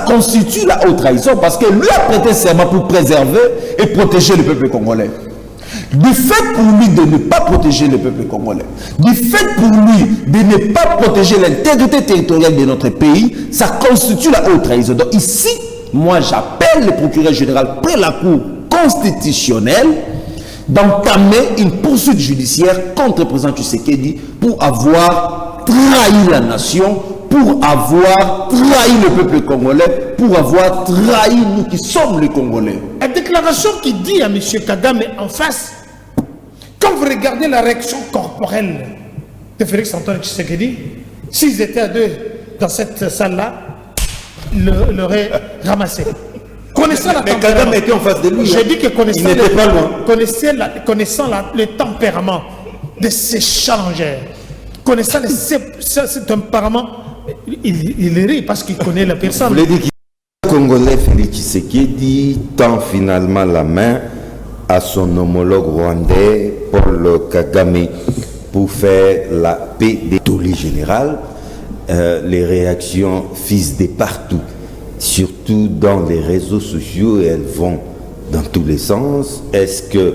constitue la haute trahison parce que lui a prêté serment pour préserver et protéger le peuple congolais. Du fait pour lui de ne pas protéger le peuple congolais, du fait pour lui de ne pas protéger l'intégrité territoriale de notre pays, ça constitue la haute trahison. Donc ici, moi j'appelle le procureur général près la Cour constitutionnelle d'entamer une poursuite judiciaire contre le président Tshisekedi pour avoir trahi la nation, pour avoir trahi le peuple congolais, pour avoir trahi nous qui sommes les Congolais. La déclaration qui dit à M. Kagame en face, quand vous regardez la réaction corporelle de Félix Antoine Tshisekedi, s'ils étaient à deux dans cette salle-là, il l'aurait ramassé. Connaissant la tempérament. Kagame était en face de lui. J'ai dit que connaissant le tempérament de ces challengers, connaissant ce tempérament, il rit parce qu'il connaît la personne. Vous voulez dire que le Congolais Félix Tshisekedi tend finalement la main à son homologue rwandais Paul Kagame pour faire la paix des tollés générales. Les réactions fusent de partout, surtout dans les réseaux sociaux, et elles vont dans tous les sens. Est-ce que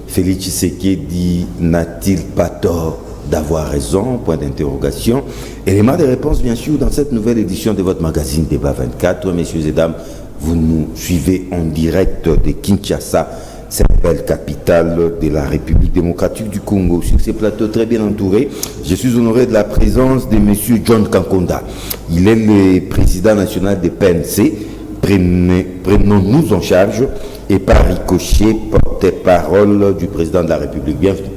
Félix Tshisekedi n'a-t-il pas tort d'avoir raison? Point d'interrogation. Élément de réponse, bien sûr, dans cette nouvelle édition de votre magazine Débat 24. Messieurs et dames, vous nous suivez en direct de Kinshasa, cette belle capitale de la République démocratique du Congo. Sur ces plateaux très bien entourés, je suis honoré de la présence de M. John Kankonda. Il est le président national des PNC. Prenons-nous en charge, et par ricochet, porte-parole du président de la République. Bienvenue.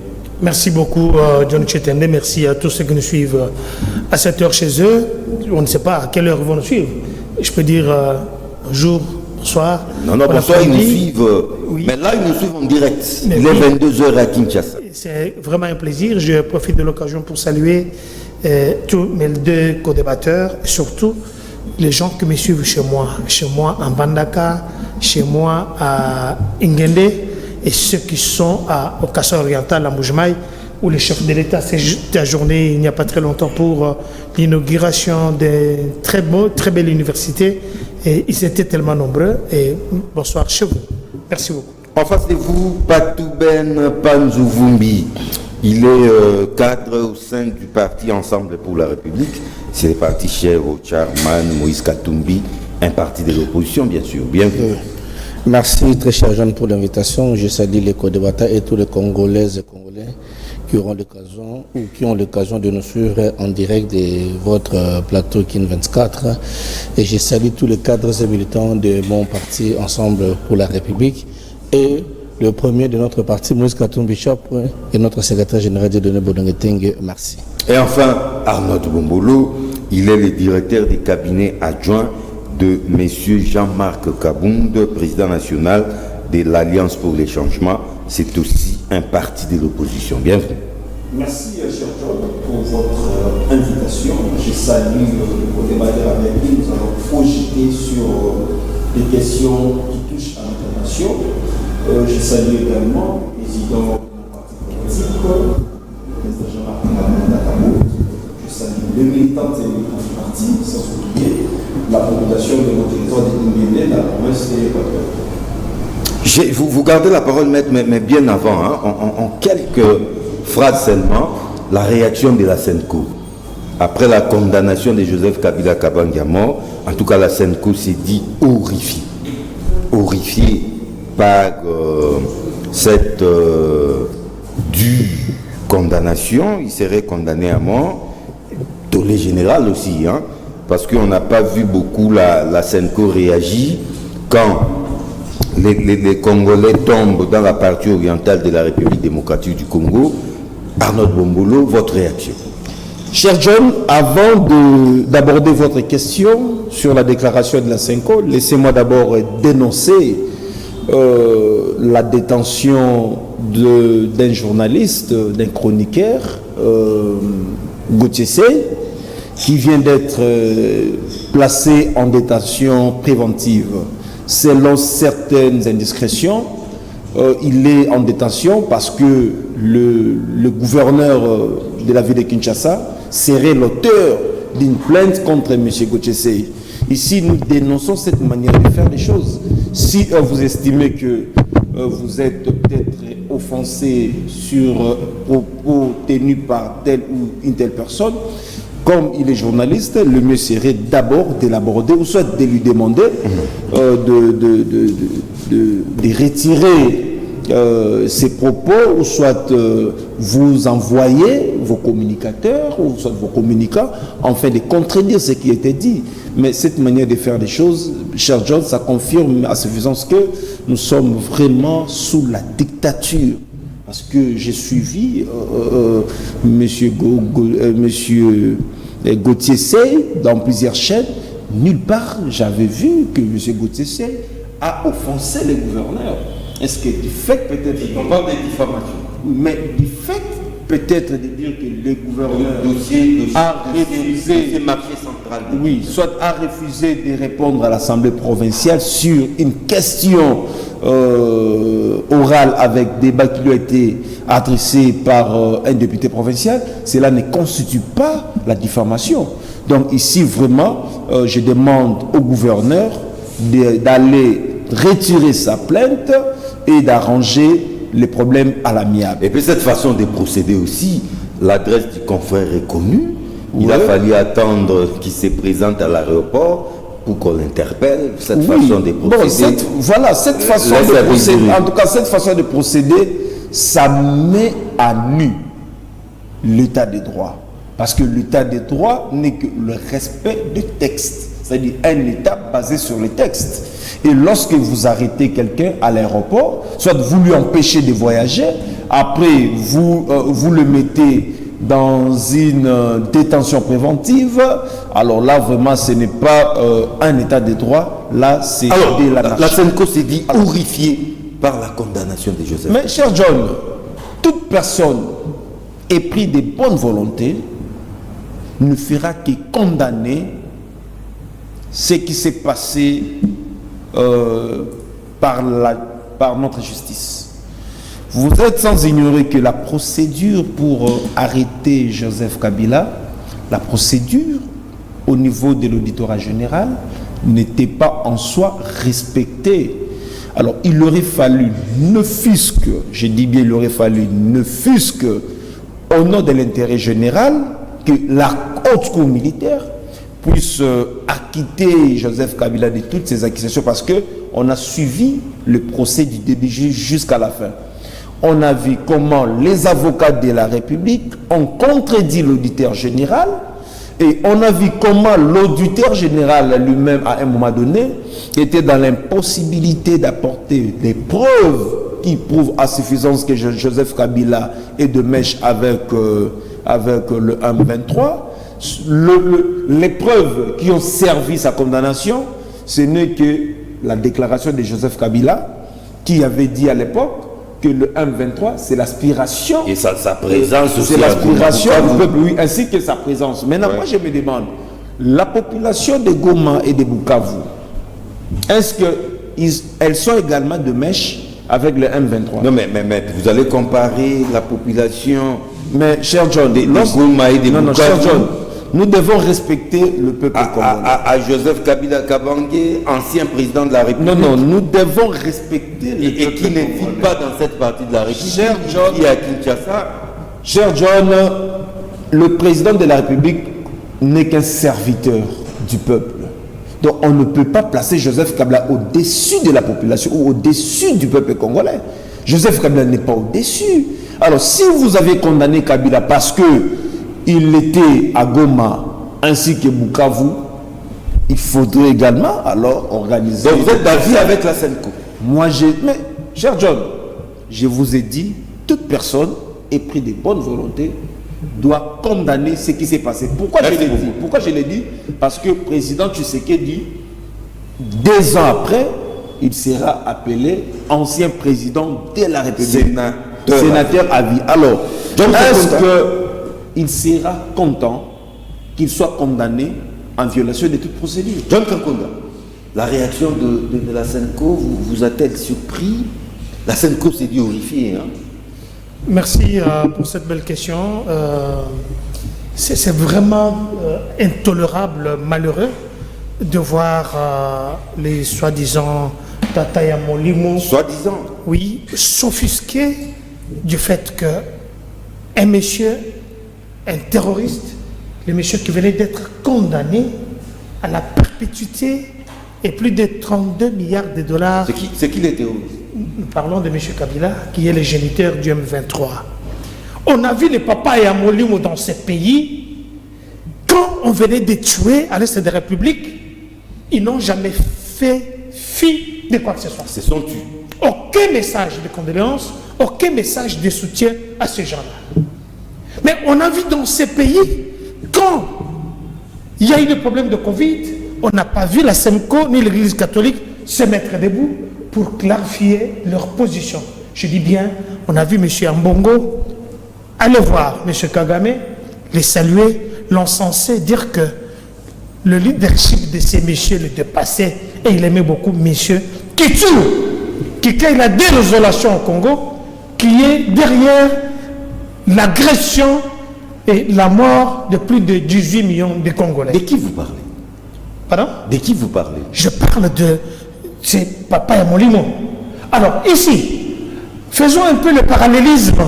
Merci beaucoup, John Chetende. Merci à tous ceux qui nous suivent à cette heure chez eux. On ne sait pas à quelle heure ils vont nous suivre. Je peux dire bonjour, bonsoir. Non, bonsoir, ils nous suivent. Oui. Mais là, ils nous suivent en direct. Il est 22h à Kinshasa. C'est vraiment un plaisir. Je profite de l'occasion pour saluer tous mes deux co-débatteurs et surtout les gens qui me suivent chez moi en Bandaka, chez moi à Ingende, et ceux qui sont au Kassai oriental à Moujmaï, où le chef de l'État s'est ajourné il n'y a pas très longtemps pour l'inauguration d'une très belle université. Et ils étaient tellement nombreux. Et bonsoir chez vous. Merci beaucoup. En face de vous, Patouben Panzouvumbi. Il est cadre au sein du parti Ensemble pour la République. C'est le parti cher au chairman Moïse Katumbi, un parti de l'opposition, bien sûr. Bienvenue. Merci très cher Jean pour l'invitation. Je salue les co-débatteurs et tous les Congolaises et Congolais qui auront l'occasion ou qui ont l'occasion de nous suivre en direct de votre plateau KIN 24. Et je salue tous les cadres et militants de mon parti Ensemble pour la République et le premier de notre parti, Moïse Katumbi Bishop, et notre secrétaire général de Denis Bodongeteng. Merci. Et enfin, Arnaud Bombolo, il est le directeur du cabinet adjoint de M. Jean-Marc Kabound, président national de l'Alliance pour les changements. C'est aussi un parti de l'opposition. Bienvenue. Merci, cher John, pour votre invitation. Je salue le débatteur avec qui nous allons projeter sur des questions qui touchent à notre nation. Je salue également le président de mon parti politique, le président Jean-Marc Kabound. Je salue les militantes et les militants du parti, sans oublier la population de mon territoire de Ingénieur, dans la province de l'Équateur. Vous gardez la parole, maître, mais bien avant, hein, en quelques phrases seulement, la réaction de la Senko. Après la condamnation de Joseph Kabila Kabange à mort, en tout cas la Senko s'est dit horrifiée. Horrifiée par cette due condamnation. Il serait condamné à mort. Tollé général aussi, hein, parce qu'on n'a pas vu beaucoup la Senko réagir quand les Congolais tombent dans la partie orientale de la République démocratique du Congo. Arnaud Bombolo, votre réaction? Cher John, avant d'aborder votre question sur la déclaration de la Senko, laissez-moi d'abord dénoncer la détention d'un journaliste, d'un chroniqueur, Gauthier Sey, qui vient d'être placé en détention préventive. Selon certaines indiscrétions, il est en détention parce que le gouverneur de la ville de Kinshasa serait l'auteur d'une plainte contre M. Gauthier Sey. Ici, nous dénonçons cette manière de faire les choses. Si vous estimez que vous êtes peut-être offensé sur propos tenus par telle ou une telle personne, comme il est journaliste, le mieux serait d'abord de l'aborder ou soit de lui demander de retirer ces propos, ou soit vous envoyer vos communicateurs ou soit vos communicants afin de contredire ce qui était dit. Mais cette manière de faire les choses, cher John, ça confirme à suffisance que nous sommes vraiment sous la dictature. Parce que j'ai suivi monsieur Gauthier Sey dans plusieurs chaînes. Nulle part j'avais vu que monsieur Gauthier Sey a offensé les gouverneurs. Est-ce que du fait peut-être... On parle de diffamation. Mais du fait peut-être de dire que le gouverneur a refusé... C'est marché central. Oui, soit a refusé de répondre à l'Assemblée provinciale sur une question orale avec débat qui lui a été adressé par un député provincial, cela ne constitue pas la diffamation. Donc ici, vraiment, je demande au gouverneur d'aller retirer sa plainte et d'arranger les problèmes à l'amiable. Et puis cette façon de procéder aussi, l'adresse du confrère est connue. Il a fallu attendre qu'il se présente à l'aéroport pour qu'on l'interpelle. Cette façon de procéder. Bon, cette façon de procéder, en tout cas cette façon de procéder, ça met à nu l'état des droits. Parce que l'état des droits n'est que le respect des textes. C'est-à-dire un état basé sur les textes. Et lorsque vous arrêtez quelqu'un à l'aéroport, soit vous lui empêchez de voyager, après vous le mettez dans une détention préventive, alors là vraiment ce n'est pas un état de droit, là c'est de l'anarchie. La Senco s'est dit horrifiée par la condamnation de Joseph. Mais cher John, toute personne éprise de bonne volonté ne fera que condamner ce qui s'est passé par notre justice. Vous êtes sans ignorer que la procédure pour arrêter Joseph Kabila, la procédure au niveau de l'auditorat général n'était pas en soi respectée. Alors il aurait fallu, ne fût-ce que, je dis bien il aurait fallu, ne fût-ce que, au nom de l'intérêt général, que la haute cour militaire puisse acquitter Joseph Kabila de toutes ces accusations, parce qu'on a suivi le procès du début jusqu'à la fin. On a vu comment les avocats de la République ont contredit l'auditeur général, et on a vu comment l'auditeur général lui-même, à un moment donné, était dans l'impossibilité d'apporter des preuves qui prouvent à suffisance que Joseph Kabila est de mèche avec le M23. Les preuves qui ont servi sa condamnation, ce n'est que la déclaration de Joseph Kabila, qui avait dit à l'époque que le M23 c'est l'aspiration, et sa présence, c'est l'aspiration du peuple, oui, ainsi que sa présence. Maintenant, moi je me demande, la population de Goma et de Bukavu, est-ce qu'elles sont également de mèche avec le M23? Non, mais vous allez comparer la population. Mais cher John, Goma et de Bukavu, cher John, nous devons respecter le peuple congolais. À Joseph Kabila Kabange, ancien président de la République. Non, nous devons respecter le peuple et qui ne vit pas dans cette partie de la République. Cher John, qui est à Kinshasa. Cher John, le président de la République n'est qu'un serviteur du peuple. Donc on ne peut pas placer Joseph Kabila au-dessus de la population ou au-dessus du peuple congolais. Joseph Kabila n'est pas au-dessus. Alors si vous avez condamné Kabila parce que il était à Goma ainsi que Bukavu, il faudrait également alors organiser... Donc vous êtes d'avis avec la Senco? Moi mais cher John, je vous ai dit, toute personne éprise de bonne volonté doit condamner ce qui s'est passé. Pourquoi je l'ai dit? Pourquoi je l'ai dit? Parce que le président Tshisekedi, 2 ans après, il sera appelé ancien président de la République. Sénateur à vie. Alors, est-ce qu'il sera content qu'il soit condamné en violation de toute procédure? John Kankonda, la réaction de la Senco vous a-t-elle surpris? La Senco s'est dit horrifiée. Merci pour cette belle question. C'est vraiment intolérable, malheureux de voir les soi-disant Tata Yamolimo, Soi-disant. oui, s'offusquer du fait que un monsieur, un terroriste, le monsieur qui venait d'être condamné à la perpétuité et plus de 32 milliards de dollars. C'est qui les terroristes? Nous parlons de M. Kabila, qui est le géniteur du M23. On a vu les papas et Amolimo dans ces pays. Quand on venait de tuer à l'Est de la République, ils n'ont jamais fait fi de quoi que ce soit. Ce sont tués. Aucun message de condoléances, aucun message de soutien à ces gens-là. Mais on a vu dans ces pays, quand il y a eu le problème de Covid, on n'a pas vu la SEMCO ni l'Église catholique se mettre debout pour clarifier leur position. Je dis bien, on a vu M. Ambongo aller voir M. Kagame, les saluer, l'encenser, dire que le leadership de ces messieurs le dépassait et il aimait beaucoup messieurs qui tuent, qui créent la désolation au Congo, qui est derrière l'agression et la mort de plus de 18 millions de Congolais. De qui vous parlez? Pardon? De qui vous parlez? Je parle de ces papas et Molimo. Alors ici, faisons un peu le parallélisme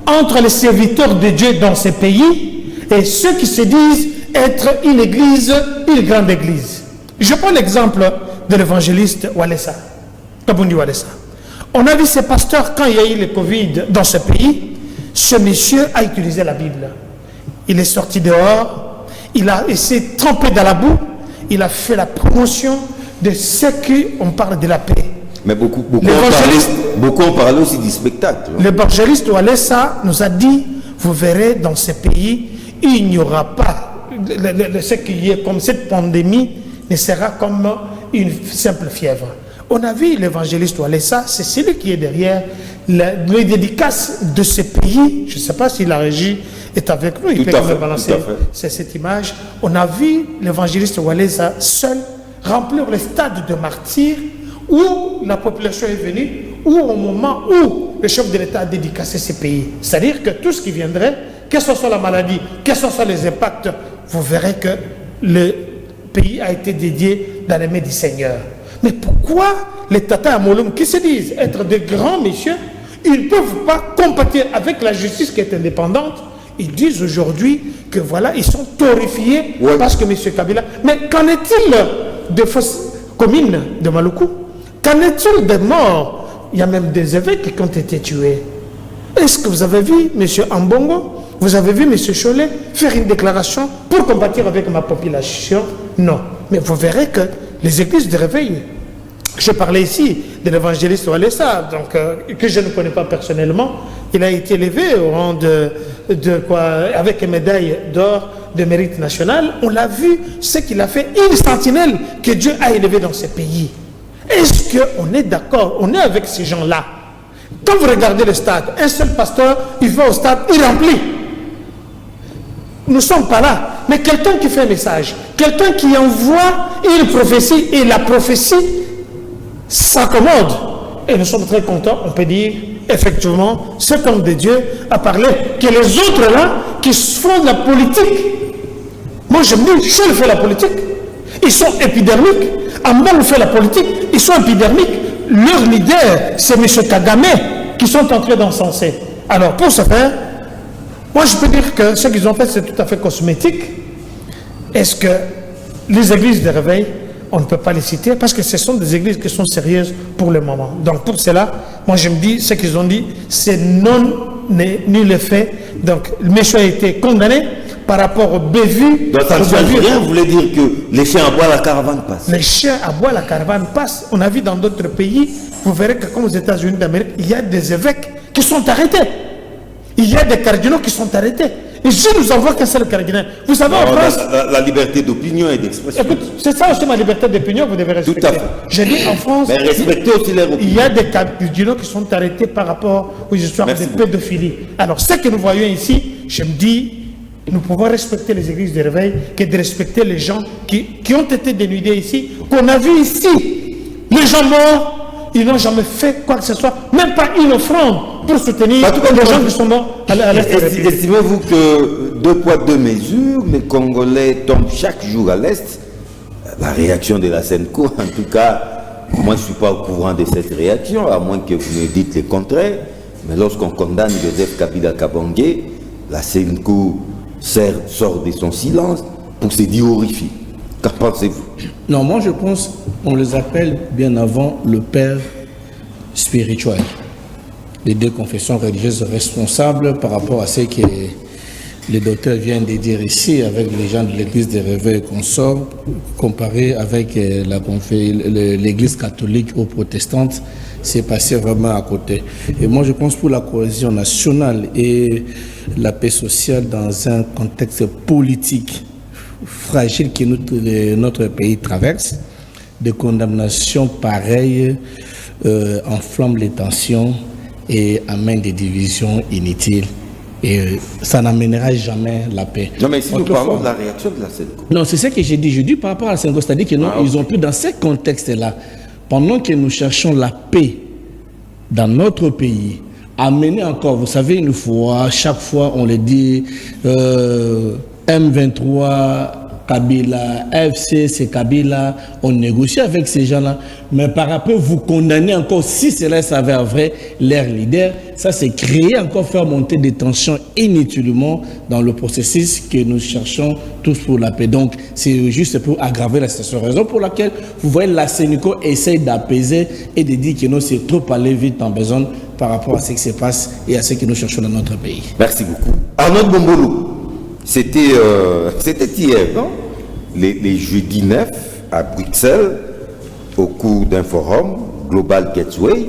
entre les serviteurs de Dieu dans ces pays et ceux qui se disent être une église, une grande église. Je prends l'exemple de l'évangéliste Walesa, Kabundi Walesa. On a vu ces pasteurs, quand il y a eu le Covid dans ce pays, ce monsieur a utilisé la Bible. Il est sorti dehors, il a essayé de tremper dans la boue, il a fait la promotion de ce qu'on parle de la paix. Mais beaucoup ont parlé aussi du spectacle. L'évangéliste Walesa nous a dit, vous verrez dans ces pays, il n'y aura pas, ce qui est comme cette pandémie ne sera comme une simple fièvre. On a vu l'évangéliste Walesa, c'est celui qui est derrière les dédicaces de ces pays. Je ne sais pas si la régie est avec nous, il peut me balancer cette image. On a vu l'évangéliste Walesa seul remplir le stade de martyrs où la population est venue, ou au moment où le chef de l'État a dédicacé ces pays. C'est-à-dire que tout ce qui viendrait, que ce soit la maladie, que ce soit les impacts, vous verrez que le pays a été dédié dans les mains du Seigneur. Mais pourquoi les Tata Amolum, qui se disent être de grands messieurs, ils ne peuvent pas compatir avec la justice qui est indépendante? Ils disent aujourd'hui que voilà, ils sont horrifiés parce que M. Kabila... Mais qu'en est-il de fausses communes de Maluku? Qu'en est-il des morts? Il y a même des évêques qui ont été tués. Est-ce que vous avez vu M. Ambongo, vous avez vu M. Cholet faire une déclaration pour combattre avec ma population? Non. Mais vous verrez que les églises de réveil, je parlais ici de l'évangéliste Walesa, donc, que je ne connais pas personnellement, il a été élevé au rang avec une médaille d'or de mérite national. On l'a vu, ce qu'il a fait, une sentinelle que Dieu a élevée dans ce pays. Est-ce qu'on est d'accord, on est avec ces gens-là? Quand vous regardez le stade, un seul pasteur, il va au stade, il remplit. Nous ne sommes pas là. Mais quelqu'un qui fait un message, quelqu'un qui envoie une prophétie, et la prophétie s'accommode. Et nous sommes très contents, on peut dire, effectivement, cet homme de Dieu a parlé, que les autres là, qui font de la politique, moi je me dis, je fais la politique, ils sont épidermiques. Ambongo fait la politique, ils sont épidermiques. Leur leader, c'est M. Kagame, qui sont en train d'encenser. Alors, pour ce faire, moi je peux dire que ce qu'ils ont fait, c'est tout à fait cosmétique. Est-ce que les églises de réveil, on ne peut pas les citer, parce que ce sont des églises qui sont sérieuses pour le moment. Donc, pour cela, moi je me dis, ce qu'ils ont dit, c'est non nul fait. Donc, le monsieur a été condamné par rapport au bévu. Donc ça ne veut rien, vous voulez dire que les chiens aboient, la caravane passe? Les chiens aboient, la caravane passe. On a vu dans d'autres pays, vous verrez que comme aux États-Unis d'Amérique, il y a des évêques qui sont arrêtés. Il y a des cardinaux qui sont arrêtés. Et si nous avons qu'un seul cardinal, vous savez en France... La liberté d'opinion et d'expression. C'est ça aussi ma liberté d'opinion, vous devez respecter. Tout à fait. J'ai dit en France, mais respectez aussi les opinions. Il y a des cardinaux qui sont arrêtés par rapport aux histoires de pédophilie. Alors ce que nous voyons ici, je me dis, nous pouvons respecter les églises de réveil que de respecter les gens qui ont été dénudés ici, qu'on a vu ici. Les gens morts, ils n'ont jamais fait quoi que ce soit, même pas une offrande pour soutenir les gens qui sont morts à l'Est. Estimez-vous que 2 poids 2 mesures, les Congolais tombent chaque jour à l'Est? la réaction de la Senco, en tout cas, moi je ne suis pas au courant de cette réaction, à moins que vous me dites le contraire. Mais lorsqu'on condamne Joseph Kabila Kabange, la Senco sort de son silence pour se dire horrifié. Qu'en pensez-vous? Non, moi je pense qu'on les appelle bien avant le père spirituel. Les deux confessions religieuses responsables par rapport à ce que les docteurs viennent de dire ici avec les gens de l'église des Réveils et consorts, comparé avec l'église catholique ou protestante, c'est passé vraiment à côté. Et moi je pense pour la cohésion nationale et la paix sociale dans un contexte politique fragile que notre pays traverse, des condamnations pareilles enflamment les tensions et amènent des divisions inutiles. Et ça n'amènera jamais la paix. Non, mais si nous parlons de la réaction de la Senco. Non, c'est ce que j'ai dit. Je dis par rapport à la Senco, c'est-à-dire que non, ils ont pu, dans ces contextes-là, pendant que nous cherchons la paix dans notre pays, amener encore, vous savez, une fois, chaque fois on le dit, M23, Kabila, FCC, Kabila, on négocie avec ces gens-là, mais par rapport, vous condamnez encore, si cela s'avère vrai, leur leader, ça c'est créer encore, faire monter des tensions inutilement dans le processus que nous cherchons tous pour la paix. Donc, c'est juste pour aggraver la situation. Raison pour laquelle, vous voyez, la Sénico essaye d'apaiser et de dire que non, c'est trop aller vite en besoin par rapport à ce qui se passe et à ce que nous cherchons dans notre pays. Merci beaucoup. Arnaud Bombolo. C'était hier, non? Les jeudis 9 à Bruxelles, au cours d'un forum, Global Gateway,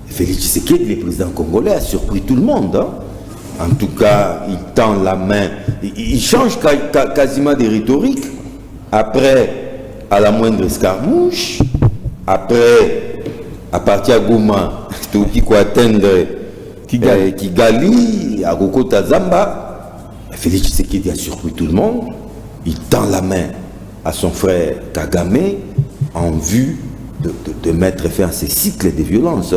Félix Tshisekedi, le président congolais, a surpris tout le monde. Hein? En tout cas, il tend la main. Il change quasiment de rhétorique. Après, à la moindre escarmouche, après, à partir de Goma, tout qui peut atteindre Kigali, à Gokota Zamba, Félix Tshisekedi a surpris tout le monde. Il tend la main à son frère Kagame en vue de mettre fin à ces cycles de violence.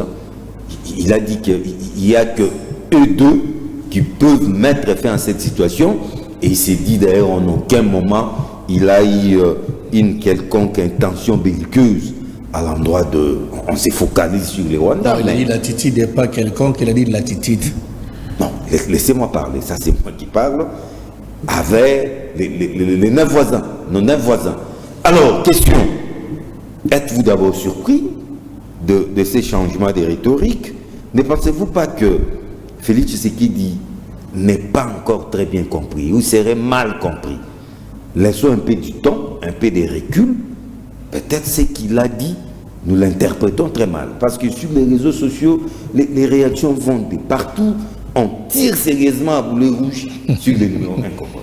Il a dit qu'il n'y a que eux deux qui peuvent mettre fin à cette situation. Et il s'est dit d'ailleurs en aucun moment il a eu une quelconque intention belliqueuse à l'endroit de... On s'est focalisé sur les Rwandais. Non, il a dit l'attitude n'est pas quelconque, il a dit l'attitude. Non, laissez-moi parler, ça c'est moi qui parle, avec les 9 voisins, nos 9 voisins. Alors, question, êtes-vous d'abord surpris de ces changements de rhétorique? Ne pensez-vous pas que Félix Tshisekedi n'est pas encore très bien compris, ou serait mal compris? Laissons un peu du temps, un peu de recul, peut-être ce qu'il a dit, nous l'interprétons très mal, parce que sur les réseaux sociaux, les réactions vont de partout. On tire sérieusement à boulet rouge sur les numéros 1 congolais.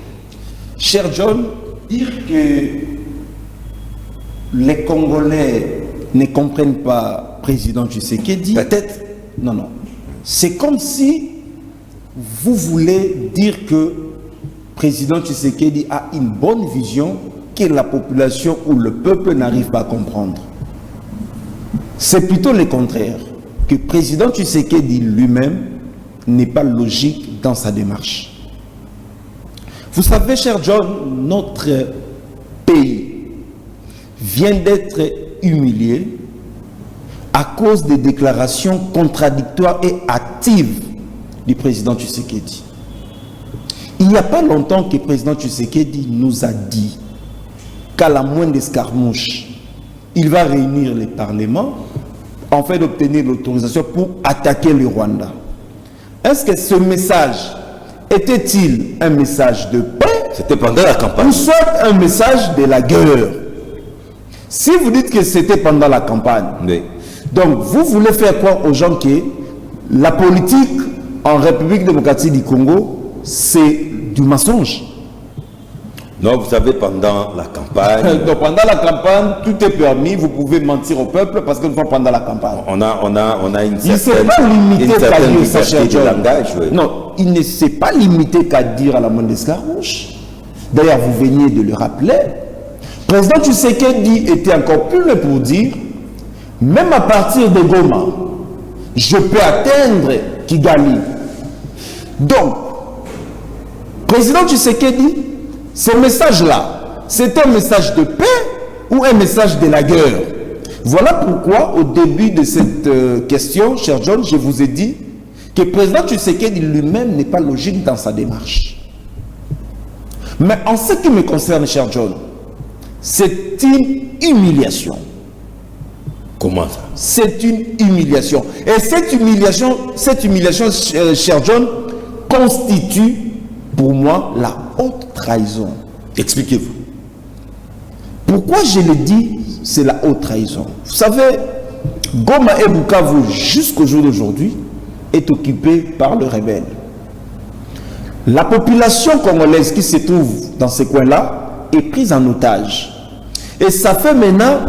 Cher John, dire que les Congolais ne comprennent pas président Tshisekedi, peut-être. Non. C'est comme si vous voulez dire que président Tshisekedi a une bonne vision que la population ou le peuple n'arrive pas à comprendre. C'est plutôt le contraire, que président Tshisekedi lui-même n'est pas logique dans sa démarche. Vous savez, cher John, notre pays vient d'être humilié à cause des déclarations contradictoires et hâtives du président Tshisekedi. Il n'y a pas longtemps que le président Tshisekedi nous a dit qu'à la moindre escarmouche, il va réunir le Parlement afin d'obtenir l'autorisation pour attaquer le Rwanda. Est-ce que ce message était-il un message de paix? C'était pendant la campagne. Ou soit un message de la guerre? Si vous dites que c'était pendant la campagne, oui. Donc vous voulez faire croire aux gens que la politique en République démocratique du Congo, c'est du mensonge. Non, vous savez, pendant la campagne... Donc pendant la campagne, tout est permis, vous pouvez mentir au peuple parce que nous sommes pendant la campagne. On a une certaine... Il ne s'est pas limité qu'à dire ça, cher de langage, oui. Non, il ne s'est pas limité qu'à dire à la moindre escarmouche. D'ailleurs, vous veniez de le rappeler. Le président Tshisekedi était encore plus loin pour dire, même à partir de Goma, je peux atteindre Kigali. Donc, président Tshisekedi, ce message-là, c'est un message de paix ou un message de la guerre. Voilà pourquoi, au début de cette question, cher John, je vous ai dit que le président Tshisekedi lui-même n'est pas logique dans sa démarche. Mais en ce qui me concerne, cher John, c'est une humiliation. Comment ça? C'est une humiliation. Et cette humiliation, cher John, constitue pour moi la haute trahison. Expliquez-vous. Pourquoi je le dis, c'est la haute trahison? Vous savez, Goma et Bukavu, jusqu'au jour d'aujourd'hui, est occupée par le rebelle. La population congolaise qui se trouve dans ces coins-là est prise en otage. Et ça fait maintenant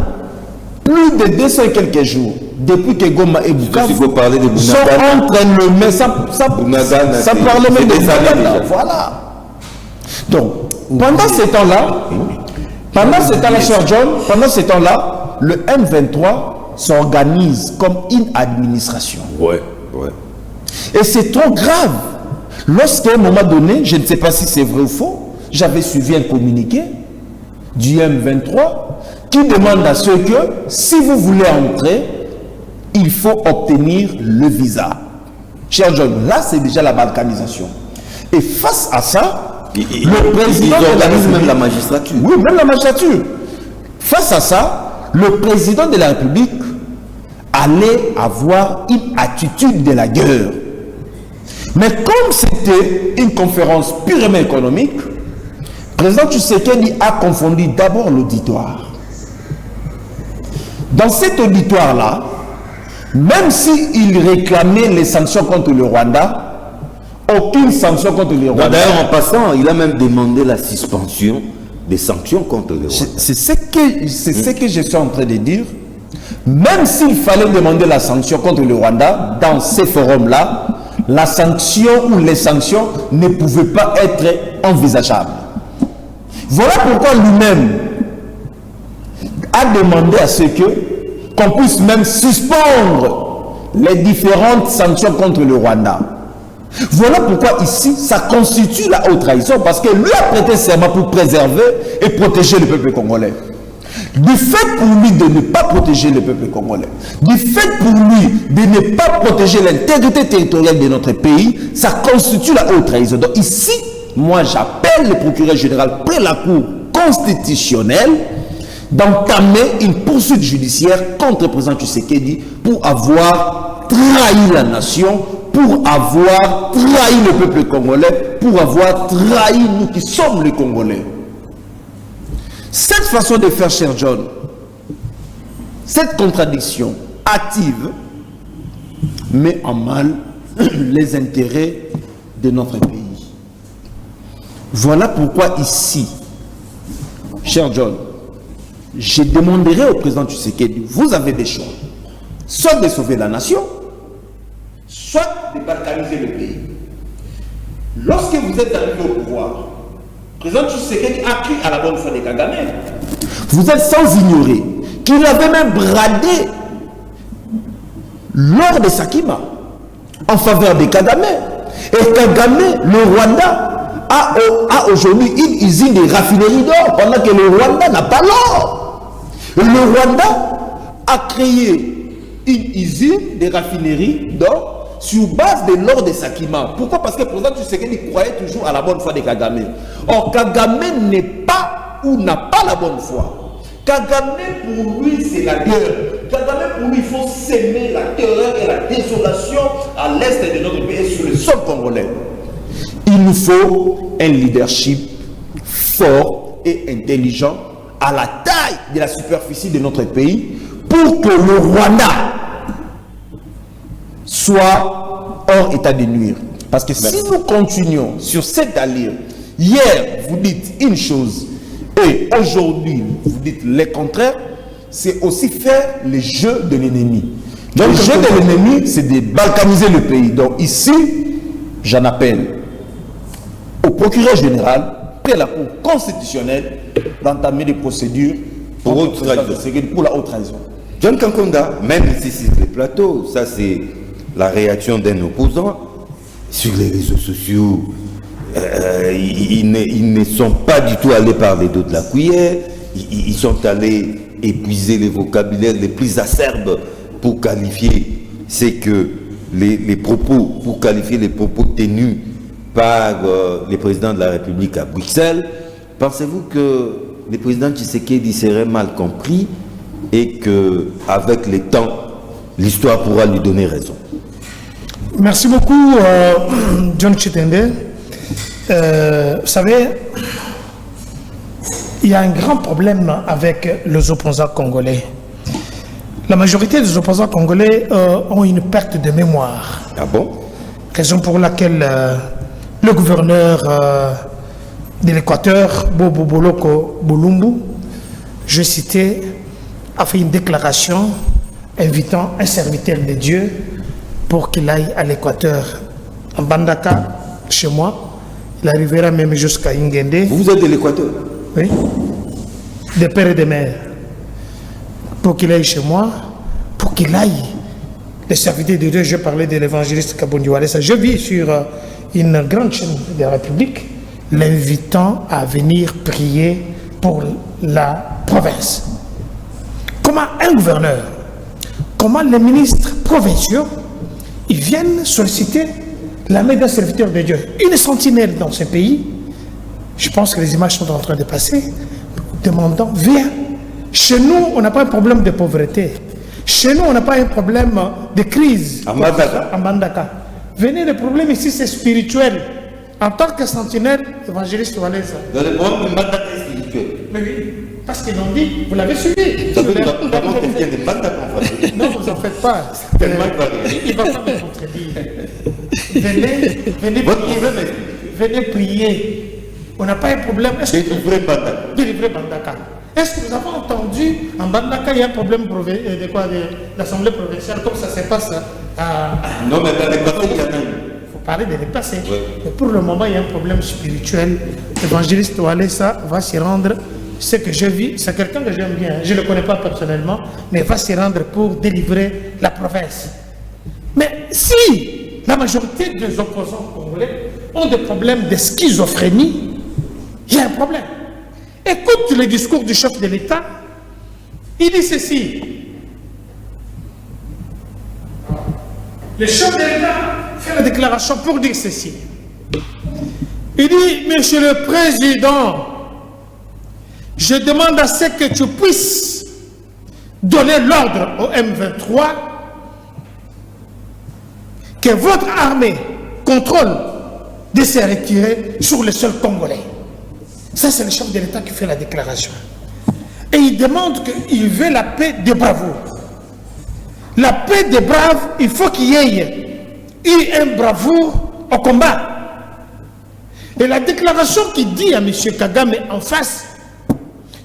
plus de 200 et quelques jours depuis que Goma et Bukavu sont entre nos mains. Ça parle même des années. Voilà. Donc, pendant ce temps-là, cher John, pendant ce temps-là, le M23 s'organise comme une administration. Ouais. Et c'est trop grave. Lorsqu'à un moment donné, je ne sais pas si c'est vrai ou faux, j'avais suivi un communiqué du M23 qui demande à ceux que, si vous voulez entrer, il faut obtenir le visa. Cher John, là c'est déjà la balkanisation. Et face à ça, le président ils organisent même la magistrature. Oui, même la magistrature. Face à ça, le président de la République allait avoir une attitude de la guerre. Mais comme c'était une conférence purement économique, le président Tshisekedi a confondu d'abord l'auditoire. Dans cet auditoire-là, même s'il réclamait les sanctions contre le Rwanda, aucune sanction contre le Rwanda. D'ailleurs, en passant, il a même demandé la suspension des sanctions contre le Rwanda. C'est ce que je suis en train de dire. Même s'il fallait demander la sanction contre le Rwanda, dans ces forums-là, la sanction ou les sanctions ne pouvaient pas être envisageables. Voilà pourquoi lui-même a demandé à ce qu'on puisse même suspendre les différentes sanctions contre le Rwanda. Voilà pourquoi ici, ça constitue la haute trahison, parce que lui a prêté serment pour préserver et protéger le peuple congolais. Du fait pour lui de ne pas protéger le peuple congolais, du fait pour lui de ne pas protéger l'intégrité territoriale de notre pays, ça constitue la haute trahison. Donc ici, moi j'appelle le procureur général près la Cour constitutionnelle d'entamer une poursuite judiciaire contre le président Tshisekedi pour avoir trahi la nation, pour avoir trahi le peuple congolais, pour avoir trahi nous qui sommes les Congolais. Cette façon de faire, cher John, cette contradiction hâtive met en mal les intérêts de notre pays. Voilà pourquoi ici, cher John, je demanderai au président Tshisekedi, vous avez des choix, soit de sauver la nation, soit de balkaniser le pays. Lorsque vous êtes arrivé au pouvoir, le président Tshisekedi a cru à la bonne foi de Kagame. Vous êtes sans ignorer qu'il avait même bradé l'or de Sakima en faveur de Kagame. Et Kagame, le Rwanda, a aujourd'hui une usine de raffinerie d'or pendant que le Rwanda n'a pas l'or. Le Rwanda a créé une usine de raffinerie d'or sur base de l'or de Sakima. Pourquoi? Parce que le président Tshisekedi croyait toujours à la bonne foi de Kagame. Or, Kagame n'est pas ou n'a pas la bonne foi. Kagame, pour lui, c'est la guerre. Kagame, pour lui, il faut s'aimer la terreur et la désolation à l'est de notre pays et sur le sol congolais. Il nous faut un leadership fort et intelligent à la taille de la superficie de notre pays pour que le Rwanda soit hors état de nuire. Parce que si nous continuons sur cette allure, hier vous dites une chose et aujourd'hui vous dites le contraire, c'est aussi faire le jeu de l'ennemi. Donc le jeu de l'ennemi, c'est de balkaniser le pays. Donc ici, j'en appelle au procureur général, près la Cour constitutionnelle, d'entamer des procédures pour la haute trahison. John Kankonda, même ici sur les plateaux, ça c'est la réaction d'un opposant. Sur les réseaux sociaux, ils ne sont pas du tout allés par les dos de la cuillère. ils sont allés épuiser les vocabulaires les plus acerbes pour qualifier les propos tenus par le président de la République à Bruxelles. Pensez-vous que le président Tshisekedi serait mal compris et qu'avec le temps, l'histoire pourra lui donner raison? Merci beaucoup, John Chitende. Vous savez, il y a un grand problème avec les opposants congolais. La majorité des opposants congolais ont une perte de mémoire. Ah bon? Raison pour laquelle le gouverneur de l'Équateur, Bobo Boloko Bolumbu, je citais, a fait une déclaration invitant un serviteur de Dieu pour qu'il aille à l'Équateur. En Bandaka, chez moi, il arrivera même jusqu'à Ingende. Vous êtes de l'Équateur? Oui. De père et de mère. Pour qu'il aille chez moi, pour qu'il aille. Le serviteur de Dieu, je parlais de l'évangéliste Kabondi Walesa. Je vis sur une grande chaîne de la République, l'invitant à venir prier pour la province. Comment un gouverneur, comment les ministres provinciaux, ils viennent solliciter la main d'un serviteur de Dieu. Une sentinelle dans ce pays, je pense que les images sont en train de passer, demandant, viens. Chez nous, on n'a pas un problème de pauvreté. Chez nous, on n'a pas un problème de crise. À Mandaka. À Mandaka. Venez, le problème ici, c'est spirituel. En tant que sentinelle, évangéliste Walesa. Dans le problème de Mandaka est spirituel. Mais oui, parce qu'ils l'ont dit, vous l'avez suivi. Ça veut dire vraiment quelqu'un de Mandaka en fait. Non, vous n'en faites pas. Il ne va pas me contredire. Venez Votre prier. problème est Venez prier. On n'a pas un problème. délivrer Mandaka. Délivrer Bandaka. Est-ce que vous avez entendu en Bandaka, il y a un problème de l'Assemblée provinciale, comme ça se passe à... Non, mais dans les passés, il y en a eu. Il faut parler de les passés. Oui. Mais pour le moment, il y a un problème spirituel. L'évangéliste Walesa va s'y rendre. Ce que je vis, c'est quelqu'un que j'aime bien. Je ne le connais pas personnellement, mais va s'y rendre pour délivrer la province. Mais si la majorité des opposants congolais ont des problèmes de schizophrénie, il y a un problème. Écoute le discours du chef de l'État. Il dit ceci. Le chef de l'État fait la déclaration pour dire ceci. Il dit, Monsieur le Président, je demande à ce que tu puisses donner l'ordre au M23 que votre armée contrôle de se retirer sur le sol congolais. Ça, c'est le chef de l'État qui fait la déclaration. Et il demande qu'il veut la paix des bravoures. La paix des braves, il faut qu'il y ait eu un bravoure au combat. Et la déclaration qu'il dit à M. Kagame en face,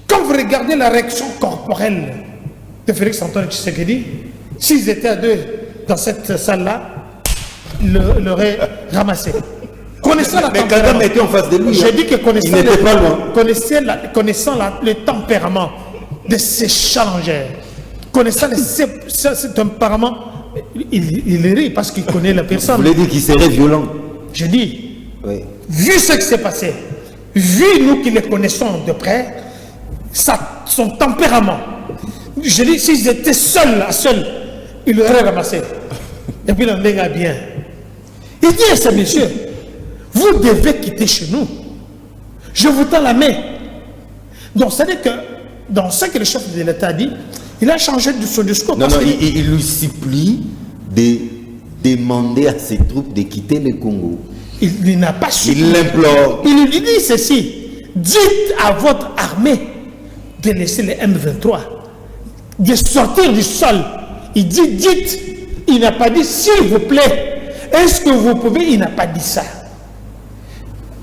quand vous regardez la réaction corporelle de Félix Antoine Tshisekedi, s'ils étaient à deux dans cette salle-là, il l'aurait ramassé. Connaissant la mais Kagame était en face de lui. J'ai dit que il n'était pas loin. Connaissant le tempérament de ces challengers, connaissant ce tempérament, il rit parce qu'il connaît la personne. Vous voulez dire qu'il serait violent? Je dis, Oui. vu ce qui s'est passé, vu nous qui les connaissons de près, son tempérament, je dis, s'ils étaient seuls, il l'aurait ramassé. Et puis il en a bien. Il dit à ces messieurs, vous devez quitter chez nous. Je vous tends la main. Donc, c'est-à-dire que, dans ce que le chef de l'État a dit, il a changé de son discours. Non, il lui supplie de demander à ses troupes de quitter le Congo. Il n'a pas su. Il l'implore. Il lui dit ceci. Dites à votre armée de laisser les M23, de sortir du sol. Il dit, dites. Il n'a pas dit, s'il vous plaît, est-ce que vous pouvez? Il n'a pas dit ça.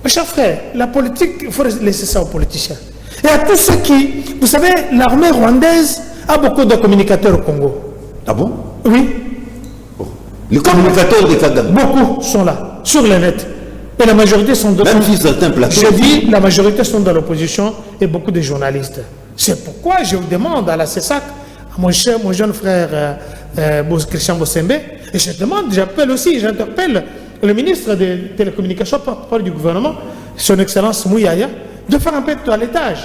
Mes chers frères, la politique, il faut laisser ça aux politiciens. Et à tous ceux qui... Vous savez, l'armée rwandaise a beaucoup de communicateurs au Congo. Ah bon? Oui. Oh. Les communicateurs de Kagame. Beaucoup sont là, sur le net. Et la majorité sont de... Même si certains plateaux. Je dis, la majorité sont dans l'opposition et beaucoup de journalistes. C'est pourquoi je vous demande à la CESAC, à mon jeune frère Christian Bossembe, et je demande, j'interpelle le ministre des télécommunications, porte-parole du gouvernement, son excellence Mouyaya, de faire un peu de toilettage.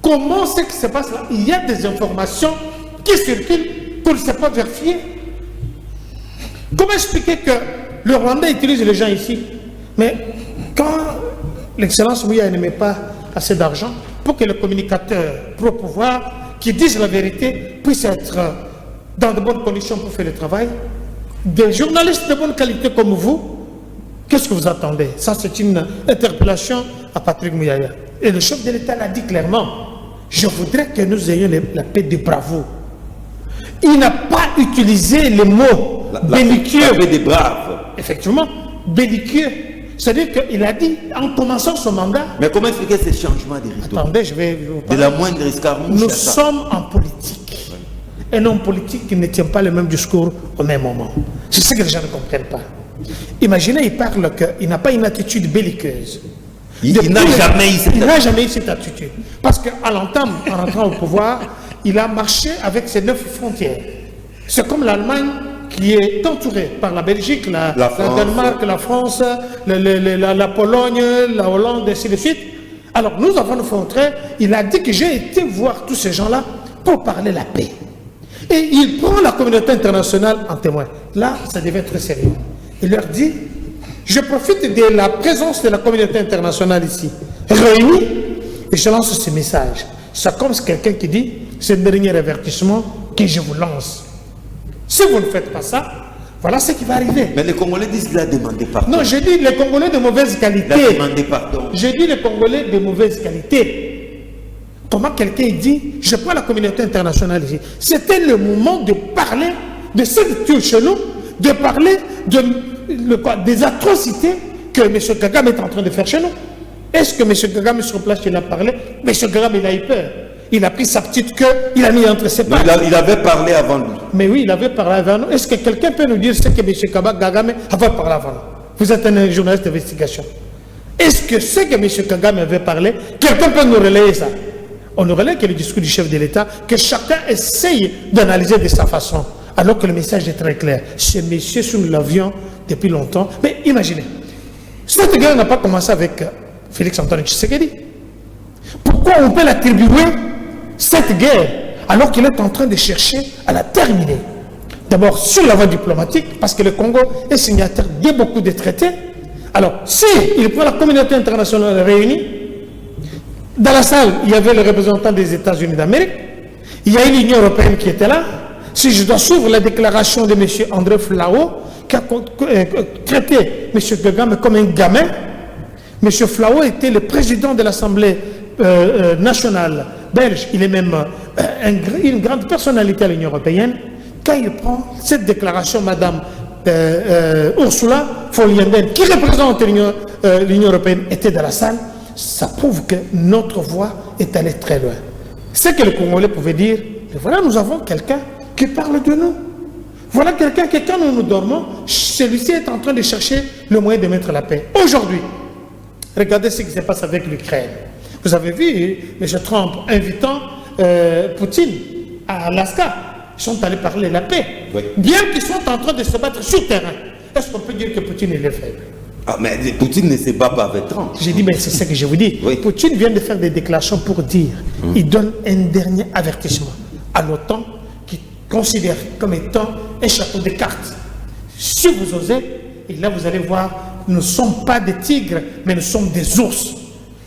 Comment c'est que ça se passe là? Il y a des informations qui circulent qu'on ne sait pas vérifier. Comment expliquer que le Rwanda utilise les gens ici? Mais quand l'excellence Mouya ne met pas assez d'argent pour que les communicateurs pro-pouvoir qui disent la vérité puissent être dans de bonnes conditions pour faire le travail, des journalistes de bonne qualité comme vous, qu'est-ce que vous attendez? Ça, c'est une interpellation à Patrick Mouyaya. Et le chef de l'État l'a dit clairement. Je voudrais que nous ayons la paix de bravoure. Il n'a pas utilisé les mots belliqueux. La paix des braves. Effectivement, belliqueux. C'est-à-dire qu'il a dit, en commençant son mandat... Mais comment expliquer ces changements de rito? Attendez, je vais vous parler. De la moindre escarmouche. Nous sommes en politique. Un homme politique qui ne tient pas le même discours au même moment. C'est ce que les gens ne comprennent pas. Imaginez, il parle qu'il n'a pas une attitude belliqueuse. Il n'a jamais eu cette attitude. Parce qu'à l'entame, en rentrant au pouvoir, il a marché avec ses 9 frontières. C'est comme l'Allemagne qui est entourée par la Belgique, la Danemark, la France, la Pologne, la Hollande, et ainsi de suite. Alors nous avons nos frontières. Il a dit que j'ai été voir tous ces gens-là pour parler la paix. Et il prend la communauté internationale en témoin. Là, ça devait être très sérieux. Il leur dit, je profite de la présence de la communauté internationale ici, réunie, et je lance ce message. C'est comme quelqu'un qui dit, c'est le dernier avertissement que je vous lance. Si vous ne faites pas ça, voilà ce qui va arriver. Mais les Congolais disent qu'il a demandé pardon. Non, j'ai dit les Congolais de mauvaise qualité. Il a demandé pardon. J'ai dit les Congolais de mauvaise qualité. Comment quelqu'un dit, je prends la communauté internationale ici. C'était le moment de parler de ce qui tue chez nous, de parler des atrocités que M. Kagame est en train de faire chez nous. Est-ce que M. Kagame sur place, il a parlé? M. Kagame, il a eu peur. Il a pris sa petite queue, il a mis entre ses pattes. Il avait parlé avant lui. Mais oui, il avait parlé avant nous. Est-ce que quelqu'un peut nous dire ce que M. Kagame avait parlé avant nous? Vous êtes un journaliste d'investigation. Est-ce que ce que M. Kagame avait parlé, quelqu'un peut nous relayer ça? On nous relaie que le discours du chef de l'État, que chacun essaye d'analyser de sa façon, alors que le message est très clair. Ce monsieur, sous l'avion depuis longtemps. Mais imaginez, cette guerre n'a pas commencé avec Félix Antoine Tshisekedi. Pourquoi on peut l'attribuer cette guerre alors qu'il est en train de chercher à la terminer? D'abord sur la voie diplomatique, parce que le Congo est signataire de beaucoup de traités. Alors, si il prend la communauté internationale réunie, dans la salle, il y avait le représentant des États-Unis d'Amérique, il y a eu l'Union européenne qui était là. Si je dois suivre la déclaration de M. André Flao, qui a traité M. Kagame comme un gamin, M. Flao était le président de l'Assemblée nationale belge, il est même une grande personnalité à l'Union européenne. Quand il prend cette déclaration, Madame Ursula von der Leyen, qui représente l'Union européenne, était dans la salle, ça prouve que notre voix est allée très loin. C'est que le Congolais pouvait dire, voilà, nous avons quelqu'un qui parle de nous. Voilà quelqu'un qui, quand nous dormons, celui-ci est en train de chercher le moyen de mettre la paix. Aujourd'hui, regardez ce qui se passe avec l'Ukraine. Vous avez vu M. Trump invitant Poutine à Alaska. Ils sont allés parler de la paix. Oui. Bien qu'ils soient en train de se battre sur le terrain. Est-ce qu'on peut dire que Poutine est faible? Ah, mais Poutine ne se bat pas avec Trump. J'ai dit, mais c'est ce que je vous dis. Oui. Poutine vient de faire des déclarations pour dire, il donne un dernier avertissement à l'OTAN qui considère comme étant un château de cartes. Si vous osez, et là vous allez voir, nous ne sommes pas des tigres, mais nous sommes des ours.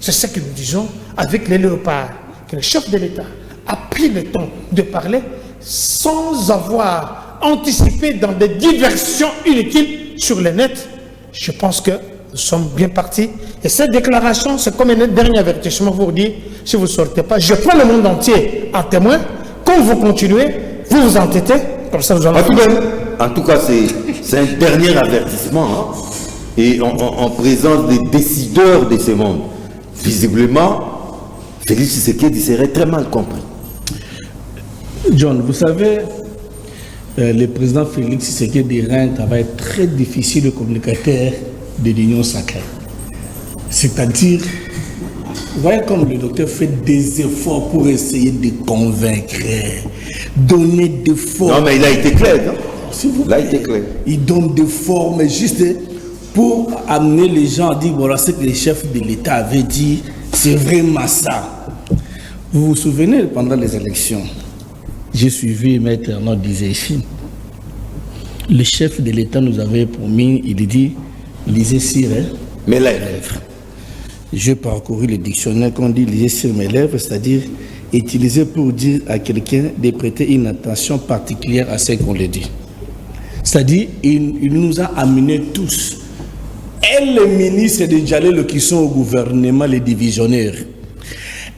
C'est ce que nous disons avec les léopards, que le chef de l'État a pris le temps de parler sans avoir anticipé dans des diversions inutiles sur le net. Je pense que nous sommes bien partis. Et cette déclaration, c'est comme un dernier avertissement pour dire, si vous ne sortez pas, je prends le monde entier en témoin. Quand vous continuez, vous vous entêtez, comme ça nous allons... En tout cas, c'est un dernier avertissement. Hein, et en présence des décideurs de ce monde. Visiblement, Félix Tshisekedi serait très mal compris. John, vous savez, le président Félix Tshisekedi a un travail très difficile de communicateur de l'Union sacrée. C'est-à-dire, vous voyez comme le docteur fait des efforts pour essayer de convaincre, donner des formes. Non, mais il a été clair, non? Il a été clair. Il donne des formes juste pour amener les gens à dire, voilà ce que le chef de l'État avait dit, c'est vraiment ça. Vous vous souvenez, pendant les élections, j'ai suivi Maître Arnaud disait ici, le chef de l'État nous avait promis, il dit, lisez sur mes lèvres. J'ai parcouru le dictionnaire qu'on dit lisez sur mes lèvres, c'est-à-dire utiliser pour dire à quelqu'un de prêter une attention particulière à ce qu'on lui dit. C'est-à-dire, il nous a amenés tous. Et les ministres de Djalelo qui sont au gouvernement, les divisionnaires,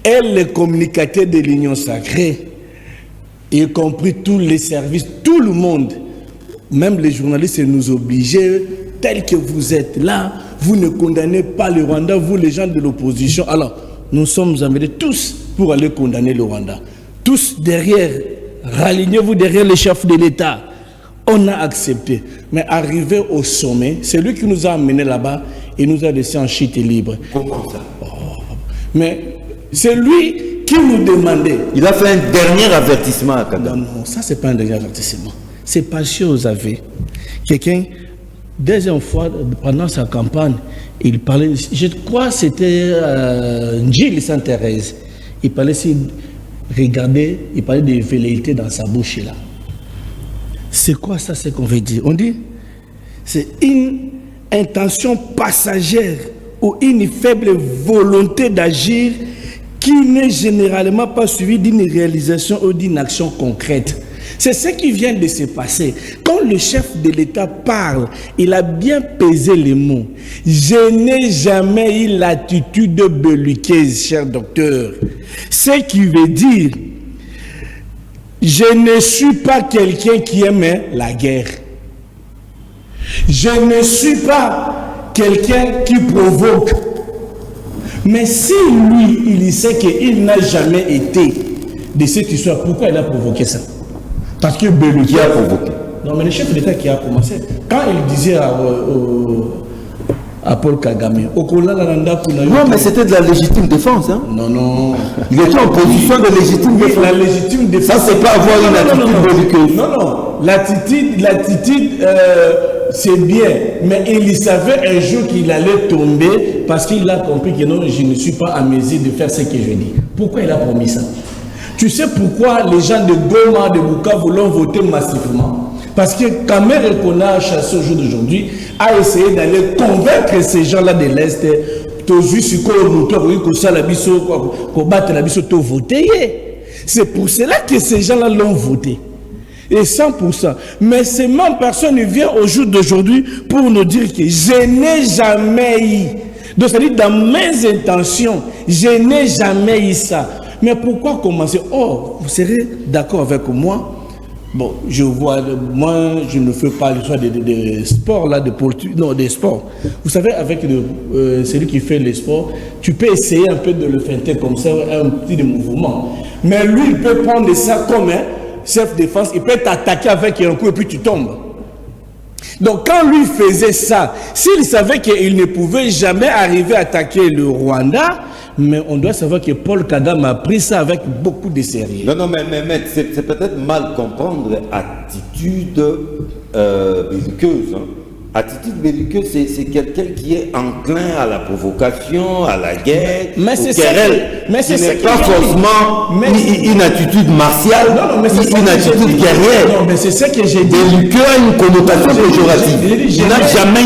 et les communicateurs de l'Union sacrée, y compris tous les services, tout le monde, même les journalistes nous obligeaient, tels que vous êtes là, vous ne condamnez pas le Rwanda, vous les gens de l'opposition. Alors, nous sommes amenés tous pour aller condamner le Rwanda. Tous derrière, ralignez-vous derrière les chefs de l'État. On a accepté. Mais arrivé au sommet, c'est lui qui nous a amenés là-bas et nous a laissés en chute libre. Comment ça? Mais c'est lui qui nous demandait. Il a fait un dernier avertissement à Kagame. Non, ça c'est pas un dernier avertissement. C'est pas chose avait. Quelqu'un, deuxième fois, pendant sa campagne, il parlait, je crois que c'était Gilles Sainte-Thérèse. Il parlait, regardez, il parlait de velléité dans sa bouche là. C'est quoi ça, ce qu'on veut dire? On dit, c'est une intention passagère ou une faible volonté d'agir qui n'est généralement pas suivie d'une réalisation ou d'une action concrète. C'est ce qui vient de se passer. Quand le chef de l'État parle, il a bien pesé les mots. Je n'ai jamais eu l'attitude belliqueuse, cher docteur. Ce qui veut dire, je ne suis pas quelqu'un qui aime la guerre. Je ne suis pas quelqu'un qui provoque. Mais si lui, il sait qu'il n'a jamais été de cette histoire, pourquoi il a provoqué ça? Parce que Bellu qui a provoqué. Non, mais le chef d'État qui a commencé, quand il disait à Paul Kagame, non, mais c'était de la légitime défense. Hein? Non, non. Il était en position de légitime défense. La légitime défense. Ça, c'est pas avoir une attitude belliqueuse. Non, non. L'attitude, c'est bien. Mais il savait un jour qu'il allait tomber parce qu'il a compris que non, je ne suis pas à mesure de faire ce que je dis. Pourquoi il a promis ça? Tu sais pourquoi les gens de Goma, de Bukavu l'ont voté massivement? Parce que Kamere qu'on a chassé au jour d'aujourd'hui a essayé d'aller convaincre ces gens-là de l'Est. C'est pour cela que ces gens-là l'ont voté. Et 100%. Mais ces mêmes personnes viennent au jour d'aujourd'hui pour nous dire que je n'ai jamais eu. Donc, c'est-à-dire dans mes intentions, je n'ai jamais eu ça. Mais pourquoi commencer? Oh, vous serez d'accord avec moi? Bon, je vois, moi, je ne fais pas l'histoire de sport, là, de politique, non, des sports. Vous savez, avec celui qui fait les sports, tu peux essayer un peu de le feinter comme ça, un petit mouvement. Mais lui, il peut prendre ça comme un chef défense, il peut t'attaquer avec un coup et puis tu tombes. Donc, quand lui faisait ça, s'il savait qu'il ne pouvait jamais arriver à attaquer le Rwanda, mais on doit savoir que Paul Kagame a pris ça avec beaucoup de sérieux. Non, non, mais c'est peut-être mal comprendre attitude belliqueuse. Hein. Attitude belliqueuse, c'est quelqu'un qui est enclin à la provocation, à la guerre, mais c'est ce n'est pas forcément une attitude martiale, non, mais c'est une attitude guerrière. Non, mais c'est ce que j'ai dit. Belliqueux a une connotation péjorative. Je n'ai jamais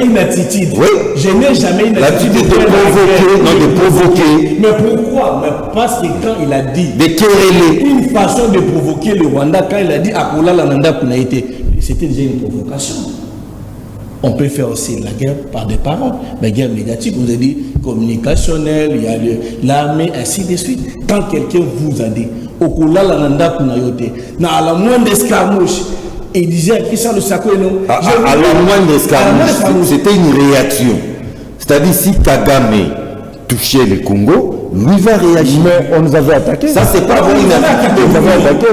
une attitude. Oui. Je n'ai jamais une attitude de provoquer, non, de provoquer. Mais pourquoi? Mais parce que quand il a dit de quereller, une façon de provoquer le Rwanda, quand il a dit Akola Lananda Kunaïté, c'était déjà une provocation. On peut faire aussi la guerre par des paroles, la guerre médiatique, vous avez dit communicationnelle, il y a l'armée, ainsi de suite. Quand quelqu'un vous a dit, Okola Lananda Kunayote, à la moindre escarmouche, il disait, qui ça le sacco et non? À la moindre escarmouche, c'était une réaction. C'est-à-dire, si Kagame touchait le Congo, lui va réagir. Mais on nous avait attaqué. Ça, c'est pas une attitude. On nous avait attaqué.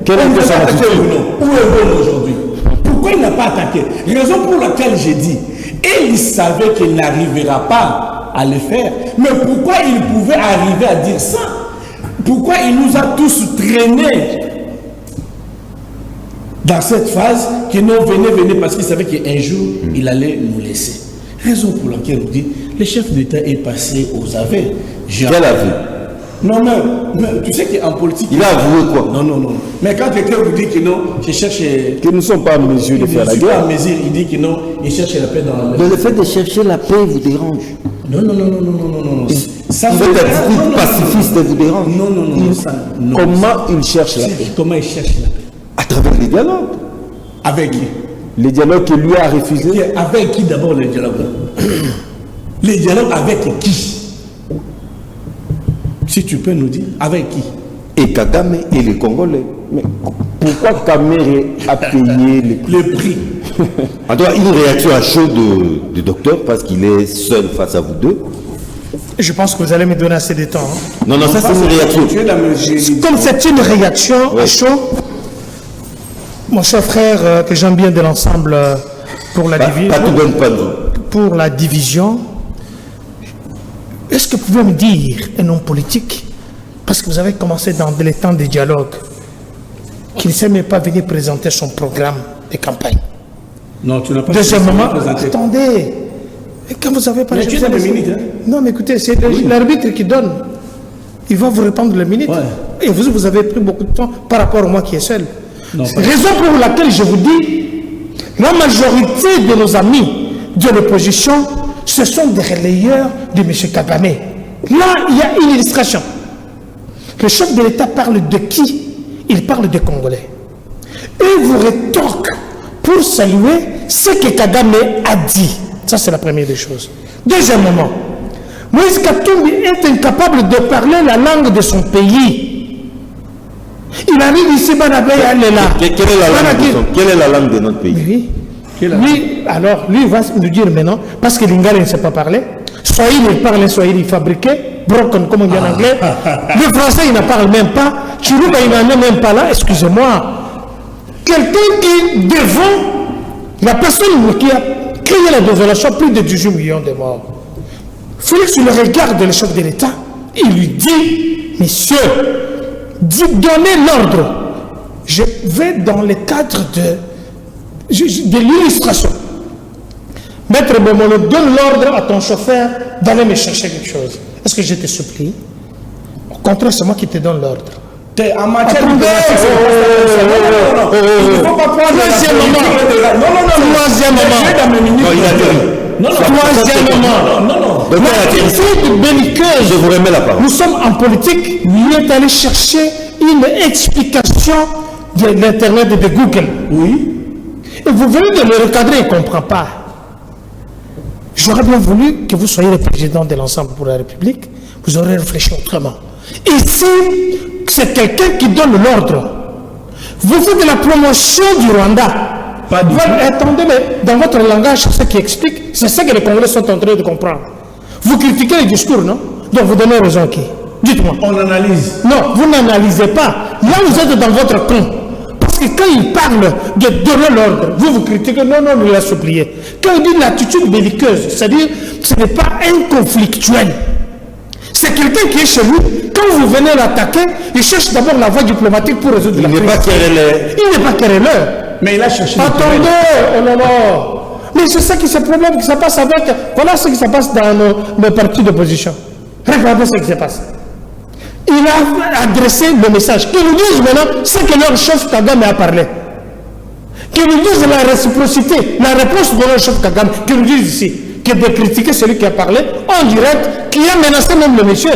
Quelle est son attitude? Où est bon aujourd'hui? Pourquoi il n'a pas attaqué? Raison pour laquelle j'ai dit, et il savait qu'il n'arrivera pas à le faire. Mais pourquoi il pouvait arriver à dire ça? Pourquoi il nous a tous traînés dans cette phase que non, venez, parce qu'il savait qu'un jour, il allait nous laisser. Raison pour laquelle on dit, le chef d'État est passé aux aveux. Quel aveu? Non, mais tu sais qu'en politique... Il a avoué quoi? Non. Mais quand quelqu'un vous dit que non, je cherche... Que nous ne sommes pas en mesure de faire la guerre. Il dit que non, il cherche la paix dans la... Mais le fait de chercher la paix vous dérange? Non. Ça Le fait d'être pacifiste vous dérange? Non. Comment il cherche la paix? Comment il cherche la paix? À travers les dialogues. Avec qui? Les dialogues que lui a refusés. Avec qui d'abord les dialogues? Les dialogues avec qui? Si tu peux nous dire, avec qui? Et Kagame et les Congolais. Mais pourquoi Kamere a payé Le prix. En tout cas, une réaction à chaud du docteur parce qu'il est seul face à vous deux. Je pense que vous allez me donner assez de temps. Hein. Non, ça c'est une réaction. Comme c'est une réaction à chaud, mon cher frère que j'aime bien de l'ensemble pour la Pour la division, est-ce que vous pouvez me dire un homme politique, parce que vous avez commencé dans les temps de dialogue, qui ne s'est même pas venu présenter son programme de campagne? Non, tu n'as pas Deuxièmement, attendez, et quand vous avez parlé... Non, mais écoutez, c'est l'arbitre qui donne. Il va vous répondre les minutes. Ouais. Et vous avez pris beaucoup de temps par rapport à moi qui est seul. Non, raison pour laquelle je vous dis, la majorité de nos amis de l'opposition, ce sont des relayeurs de M. Kagame. Là, il y a une illustration. Le chef de l'État parle de qui? Il parle des Congolais. Et vous rétorque pour saluer ce que Kagame a dit. Ça, c'est la première des choses. Deuxièmement, Moïse Katumbi est incapable de parler la langue de son pays. Il arrive ici, Quelle est la langue de notre pays? Lui va nous dire maintenant, parce que l'Ingala ne sait pas parler, Swahili il parle Swahili fabriqué, broken comme on dit en anglais, le français il ne parle même pas, Chiruba il n'en est même pas là, excusez-moi. Quelqu'un qui, devant la personne qui a créé la désolation, plus de 18 millions de morts. Félix le regarde le chef de l'État, il lui dit, monsieur, donnez l'ordre. Je vais dans le cadre de l'illustration. Maître Bomolo, donne l'ordre à ton chauffeur d'aller me chercher quelque chose. Est-ce que je te supplie? Au contraire, c'est moi qui te donne l'ordre. En matière de... Il ne faut pas prendre troisième moment. L'attitude belliqueuse. Je vous remets la parole. Nous sommes en politique, mieux d'aller chercher une explication de l'internet et de Google. Oui. Et vous venez de le recadrer, il ne comprend pas. J'aurais bien voulu que vous soyez le président de l'ensemble pour la République, vous aurez réfléchi autrement. Ici, c'est quelqu'un qui donne l'ordre. Vous faites de la promotion du Rwanda. Attendez, mais dans votre langage, c'est ce qui explique, c'est ce que les Congolais sont en train de comprendre. Vous critiquez le discours, non? Donc vous donnez raison à qui? Dites-moi. On analyse. Non, vous n'analysez pas. Là, vous êtes dans votre camp. Parce que quand il parle de donner l'ordre, vous critiquez, non, il a supplié. Quand il dit l'attitude belliqueuse, c'est-à-dire, ce n'est pas un conflictuel. C'est quelqu'un qui est chez lui, quand vous venez l'attaquer, il cherche d'abord la voie diplomatique pour résoudre la crise. Il n'est pas querelleur. Mais il a cherché... Attendez, oh là là. Mais c'est ça qui se problème, qui se passe avec... Voilà ce qui se passe dans nos partis d'opposition. Regardez ce qui se passe. Il a adressé le message. Qu'ils nous disent maintenant ce que leur chef Kagame a parlé. Qu'ils nous disent la réciprocité, la réponse de leur chef Kagame. Qu'ils nous disent ici que de critiquer celui qui a parlé en direct, qui a menacé même le monsieur.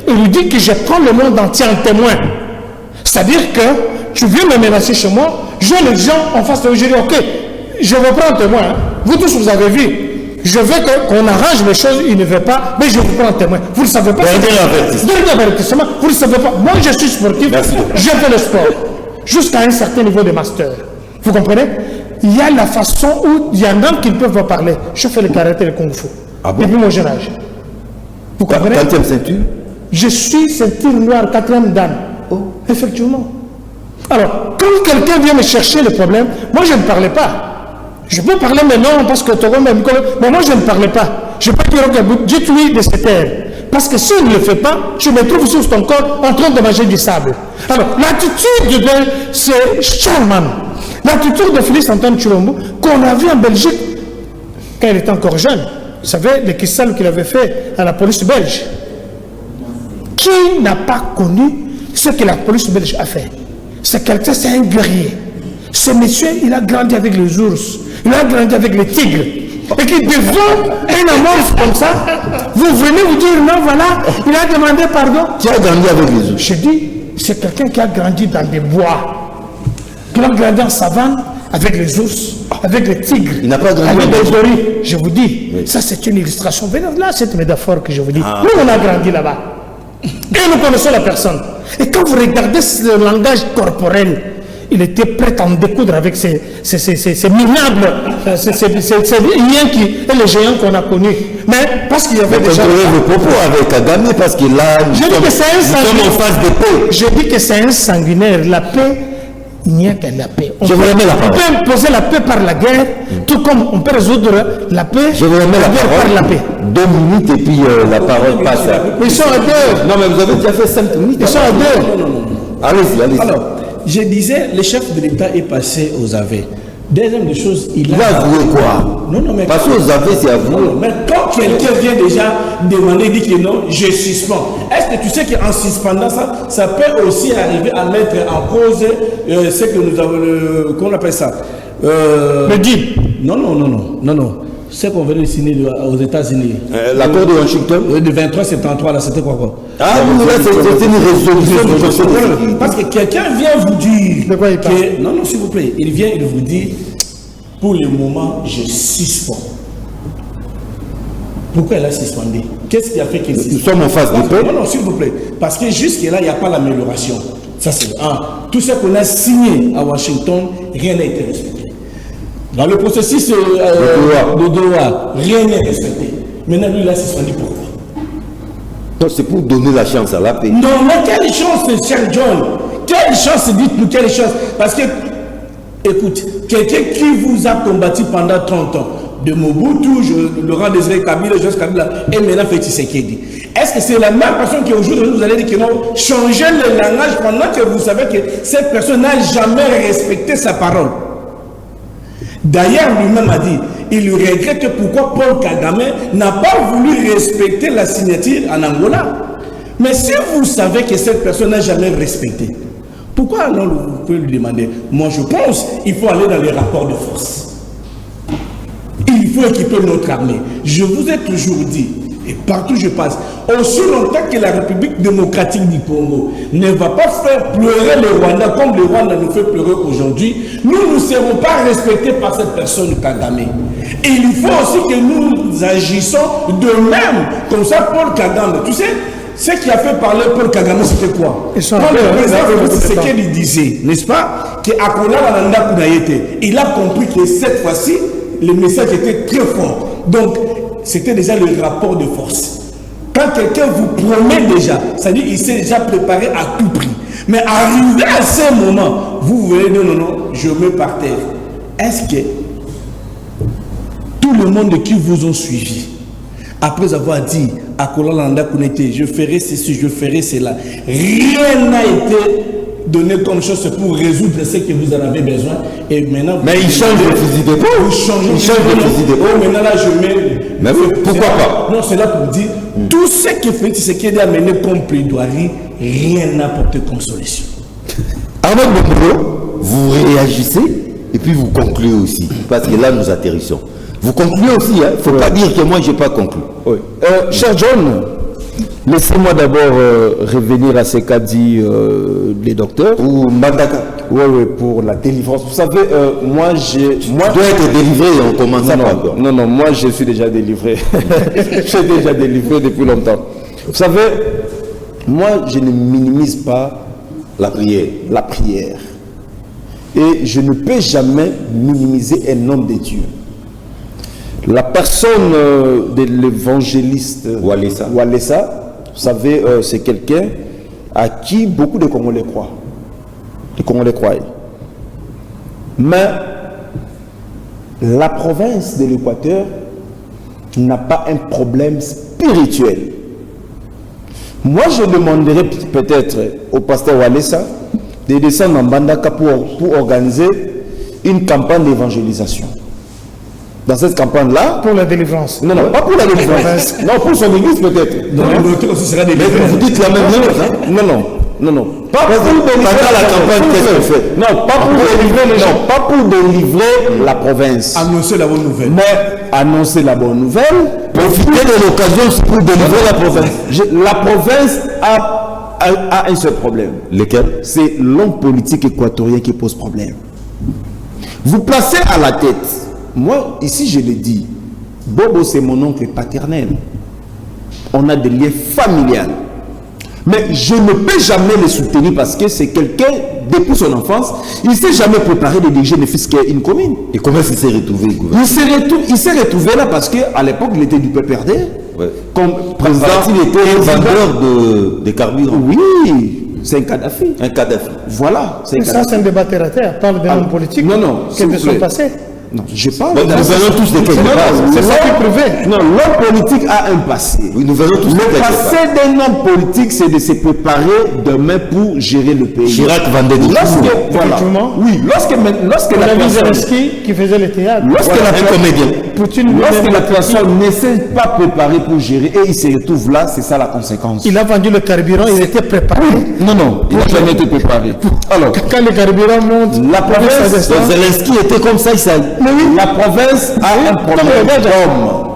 Il lui dit que je prends le monde entier en témoin. C'est-à-dire que tu viens me menacer chez moi, j'ai les gens en face de vous, je dis ok, je vous prends en témoin. Hein. Vous tous vous avez vu. Je veux qu'on arrange les choses, il ne veut pas, mais je vous prends en témoin. Vous ne le savez pas. Dernier avertissement. Vous ne le savez pas. Moi, je suis sportif, je fais le sport. Jusqu'à un certain niveau de master. Vous comprenez? Il y a la façon où il y en a qui ne peuvent pas parler. Je fais le karaté et le kung-fu. Depuis mon jeune âge. Vous comprenez? 4e ceinture? Je suis ceinture noire, 4e dan. Oh. Effectivement. Alors, quand quelqu'un vient me chercher le problème, moi je ne parlais pas. Je peux parler maintenant parce que mais moi je ne parlais pas. Je peux dire que dites-lui de se taire. Parce que s'il ne le fait pas, je me trouve sur ton corps en train de manger du sable. Alors, l'attitude de ce Charman, l'attitude de Félix Antoine Tshilombo, qu'on a vu en Belgique quand il était encore jeune. Vous savez, le kissal qu'il avait fait à la police belge. Qui n'a pas connu ce que la police belge a fait? C'est quelqu'un, c'est un guerrier. Ce monsieur, il a grandi avec les ours, il a grandi avec les tigres. Et qui devant un amorce comme ça, vous venez vous dire non, voilà, il a demandé pardon. Qui a grandi avec les ours? Je dis, c'est quelqu'un qui a grandi dans des bois, qui a grandi en savane avec les ours, avec les tigres, il n'a pas grandi avec avec les gorilles. Je vous dis, ça c'est une illustration. Venez là, cette métaphore que je vous dis. Ah. Nous, on a grandi là-bas. Et nous connaissons la personne. Et quand vous regardez le langage corporel, il était prêt à en découdre avec ces minables, ces liens et les géants qu'on a connus. Mais parce qu'il y avait déjà... vos propos avec Kagame parce qu'il a... Je dis que c'est un sanguinaire. en face de paix. Je dis que c'est un sanguinaire. La paix, il n'y a que la paix. On Je vous remets la parole. peut imposer la paix par la guerre, tout comme on peut résoudre la paix Je vous remets la guerre parole. par la paix. 2 minutes et puis la parole passe. Ils sont à deux. Non, mais vous avez déjà fait 5 minutes. Ils sont à deux. Allez-y, allez-y. Alors, je disais, le chef de l'État est passé aux aveux. Deuxième des choses, Il va avouer quoi? Non, mais... Parce que vous avez, c'est avoué. Mais quand quelqu'un vient déjà demander, dit que non, je suspends. Est-ce que tu sais qu'en suspendant ça, ça peut aussi arriver à mettre en cause ce que nous avons, qu'on appelle ça Le deal. Non. Ce qu'on venait de signer aux États-Unis. L'accord de Washington. De 23-73, là, c'était quoi? Ah oui, là, c'est une résolution. Parce que quelqu'un vient vous dire De quoi il parle? que, non, s'il vous plaît, il vient, il vous dit, pour le moment, je suspends. Pourquoi elle a suspendu? Qu'est-ce qui a fait qu'il suspend? Nous sommes en face de paix. Non, s'il vous plaît. Parce que jusque-là, il n'y a pas l'amélioration. Ça, c'est un. Tout ce qu'on a signé à Washington, rien n'a été respecté. Dans le processus de Doha, rien n'est respecté. Maintenant, lui, il a suspendu pourquoi? Non, c'est pour donner la chance à la paix. Non, mais quelle chance, cher John? Quelle chance, dites-nous, quelle chance? Parce que, écoute, quelqu'un qui vous a combattu pendant 30 ans, de Mobutu, Laurent Désiré Kabila, Joseph Kabila, et maintenant Félix Tshisekedi. Est-ce que c'est la même personne qui aujourd'hui vous allez dire que non, changez le langage pendant que vous savez que cette personne n'a jamais respecté sa parole? D'ailleurs, lui-même a dit, il regrette pourquoi Paul Kagame n'a pas voulu respecter la signature en Angola. Mais si vous savez que cette personne n'a jamais respecté, pourquoi alors vous pouvez lui demander? Moi, je pense qu'il faut aller dans les rapports de force. Il faut équiper notre armée. Je vous ai toujours dit, et partout je passe, aussi longtemps que la République démocratique du Congo ne va pas faire pleurer le Rwanda comme le Rwanda nous fait pleurer aujourd'hui, nous ne serons pas respectés par cette personne Kagame. Et il faut aussi que nous agissons de même, comme ça Paul Kagame. Tu sais, ce qui a fait parler Paul Kagame, c'était quoi? Quand le président c'est ce qu'il disait, n'est-ce pas? Il a compris que cette fois-ci, le message était très fort. Donc, c'était déjà le rapport de force. Quand quelqu'un vous promet déjà, c'est-à-dire qu'il s'est déjà préparé à tout prix. Mais arrivé à ce moment, vous voulez dire non, je mets par terre. Est-ce que tout le monde qui vous ont suivi, après avoir dit à Kolalanda Kounete, je ferai ceci, je ferai cela, rien n'a été donné comme chose pour résoudre ce que vous en avez besoin. Et maintenant, mais il change de fusil d'épaule. Vous changez de fusil d'épaule. Oh, maintenant là, je mets. Mais pourquoi pas? Non, c'est là pour dire tout ce que Félix Tshisekedi a mené comme plaidoirie, rien n'a apporté comme solution. Arnaud Bombolo, vous réagissez et puis vous concluez aussi. Parce que là, nous atterrissons. Vous concluez aussi, il ne faut pas dire que moi, je n'ai pas conclu. Oui. Cher John, laissez-moi d'abord revenir à ce qu'a dit les docteurs. Ou Mbandaka. Oui, pour la délivrance. Vous savez, moi, doit être délivré en commençant par quoi? Non, moi, je suis déjà délivré. Je suis déjà délivré depuis longtemps. Vous savez, moi, je ne minimise pas la prière. La prière. Et je ne peux jamais minimiser un homme de Dieu. La personne de l'évangéliste Walesa, vous savez, c'est quelqu'un à qui beaucoup de Congolais croient. Les Congolais croient. Mais la province de l'Équateur n'a pas un problème spirituel. Moi, je demanderais peut-être au pasteur Walesa de descendre en Bandaka pour organiser une campagne d'évangélisation. dans cette campagne-là. Pour la délivrance. Non, non, pas pour la délivrance. Non, pour son église peut-être. Non, l'autorité aussi sera Mais délivrée. vous dites la même chose, hein? Non, non. Non, non. Pas pour délivrer la campagne, qu'est-ce qu'on fait? Non, pas pour délivrer les gens. Pas pour délivrer la province. Annoncer la bonne nouvelle. Mais annoncer la bonne nouvelle, profiter de l'occasion pour délivrer la province. La province a un seul problème. Lequel? C'est l'homme politique équatorien qui pose problème. Vous placez à la tête. Moi, ici, je l'ai dit. Bobo, c'est mon oncle paternel. On a des liens familiaux. Mais je ne peux jamais le soutenir parce que c'est quelqu'un, depuis son enfance, il ne s'est jamais préparé de diriger ne fût qu'une commune. Et comment est-ce qu'il s'est retrouvé au gouvernement? Il s'est retrouvé là parce qu'à l'époque, il était du PPRD. Ouais. Comme président, Il était un vendeur de carburant. Oui, c'est un Kadhafi. Un Kadhafi. Voilà, c'est un Mais ça, Kadhafi. c'est un débat terre à terre. Parle d'un homme politique. Non, non, Qui s'il de vous son plaît. passé. Non, je parle. Bon, nous venons tous de quelque Non, part. non, C'est ça qui est l'homme- prouvé. Non, l'homme politique a un passé. Oui, nous venons tous de Le quelque passé part. d'un homme politique, c'est de se préparer demain pour gérer le pays. Chirac vendait des Lorsque, fours. voilà, Effectivement. oui, lorsque On la a vu personne, Zelensky qui faisait le théâtre. lorsque Voilà, la un personne- comédien. Poutine lorsque lui-même, la personne ne s'est pas préparée pour gérer et il se retrouve là, c'est ça la conséquence. il a vendu le carburant, il était préparé. Non, non, il n'a jamais été préparé. Alors, Quand le carburant monte, la ça province, descend. Donc Zelensky était comme ça, il s'est... la province a un problème d'homme.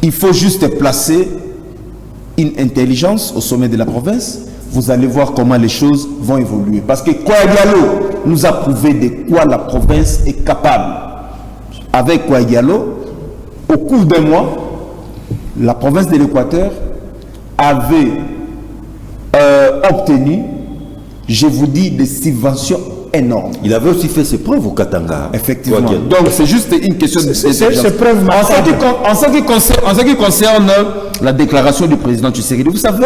Il faut juste placer une intelligence au sommet de la province. Vous allez voir comment les choses vont évoluer. Parce que Kouadialo nous a prouvé de quoi la province est capable. Avec Kouadialo, au cours d'un mois, la province de l'Équateur avait obtenu, je vous dis, des subventions énormes. Il avait aussi fait ses preuves au Katanga. Effectivement. Quoi qu'il- Donc c'est juste une question de c'est preuve marquable. en ce qui concerne la déclaration du président Tshisekedi, vous savez,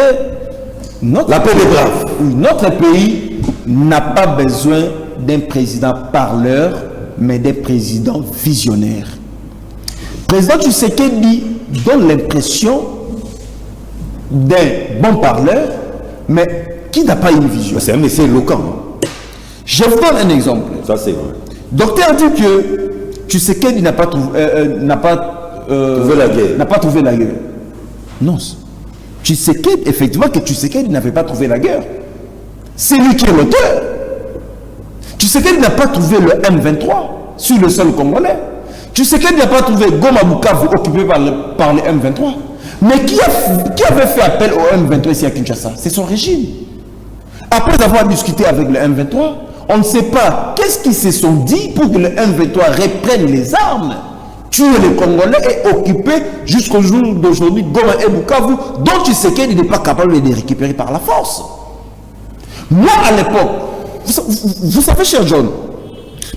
La paix des braves. notre pays n'a pas besoin d'un président parleur, mais d'un président visionnaire. Le président Tshisekedi donne l'impression d'un bon parleur, mais qui n'a pas une vision. C'est un monsieur éloquent. hein. Je vous donne un exemple. Ça, c'est vrai. Docteur dit que Tshisekedi n'a pas trouvé la guerre. N'a pas trouvé la guerre. Non. Tshisekedi, effectivement, que Tshisekedi n'avait pas trouvé la guerre. C'est lui qui est l'auteur. Tshisekedi n'a pas trouvé le M23 sur le sol congolais. Tshisekedi n'a pas trouvé Goma Bukavu occupé par le M23. Mais qui avait fait appel au M23 ici à Kinshasa? C'est son régime. Après avoir discuté avec le M23, on ne sait pas qu'est-ce qu'ils se sont dit pour que le M23 reprenne les armes, tuer les Congolais et occuper jusqu'au jour d'aujourd'hui Goma et Bukavu, dont Tshisekedi n'est pas capable de les récupérer par la force. Moi, à l'époque, vous savez, cher John,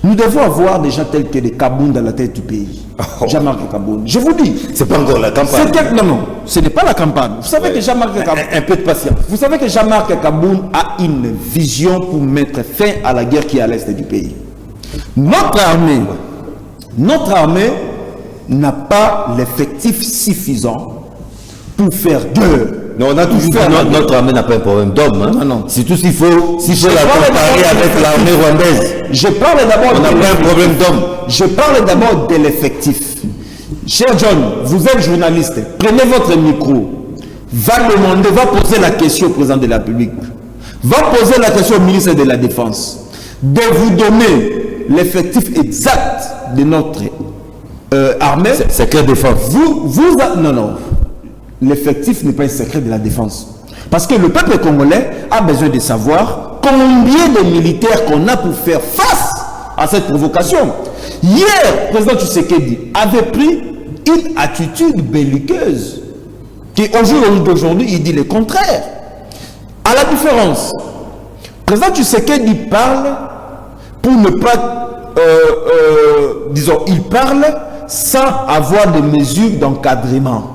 nous devons avoir des gens tels que des Kaboun dans la tête du pays. Jean-Marc Kaboun. Je vous dis. C'est pas encore la campagne. Non, non, ce n'est pas la campagne. Vous savez que Jean-Marc Kaboun. Un peu de patience. Vous savez que Jean-Marc Kaboun a une vision pour mettre fin à la guerre qui est à l'est du pays. Notre armée n'a pas l'effectif suffisant pour faire guerre. Non, on a toujours dit que notre armée n'a pas un problème d'hommes. Hein? Non, non. Surtout s'il faut la parle comparer d'abord avec de l'armée rwandaise. Je parle d'abord On n'a pas un problème d'hommes. Je parle d'abord de l'effectif. Cher John, vous êtes journaliste. Prenez votre micro. Va demander, va poser la question au président de la République. Va poser la question au ministre de la Défense. De vous donner l'effectif exact de notre armée. Secret défense. Non, non. L'effectif n'est pas un secret de la défense. Parce que le peuple congolais a besoin de savoir combien de militaires qu'on a pour faire face à cette provocation. Hier, le président Tshisekedi avait pris une attitude belliqueuse qui, au jour d'aujourd'hui, il dit le contraire. À la différence, le président Tshisekedi parle pour ne pas, disons, il parle sans avoir de mesures d'encadrement.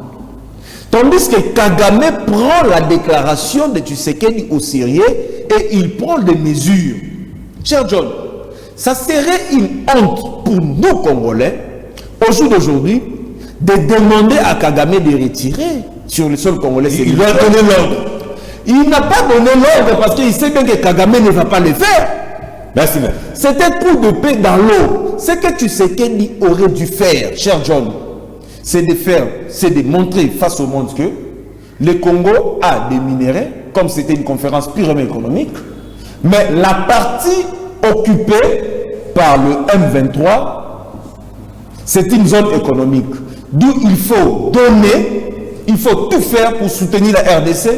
Tandis que Kagame prend la déclaration de Tshisekedi au sérieux et il prend des mesures. Cher John, ça serait une honte pour nous Congolais, au jour d'aujourd'hui, de demander à Kagame de retirer sur le sol congolais. Il doit donner l'ordre. Il n'a pas donné l'ordre parce qu'il sait bien que Kagame ne va pas le faire. Merci, maître. C'était coup de paix dans l'eau. Ce que Tshisekedi aurait dû faire, cher John, c'est de montrer face au monde que le Congo a des minéraux, comme c'était une conférence purement économique, mais la partie occupée par le M23, c'est une zone économique. D'où il faut donner, il faut tout faire pour soutenir la RDC,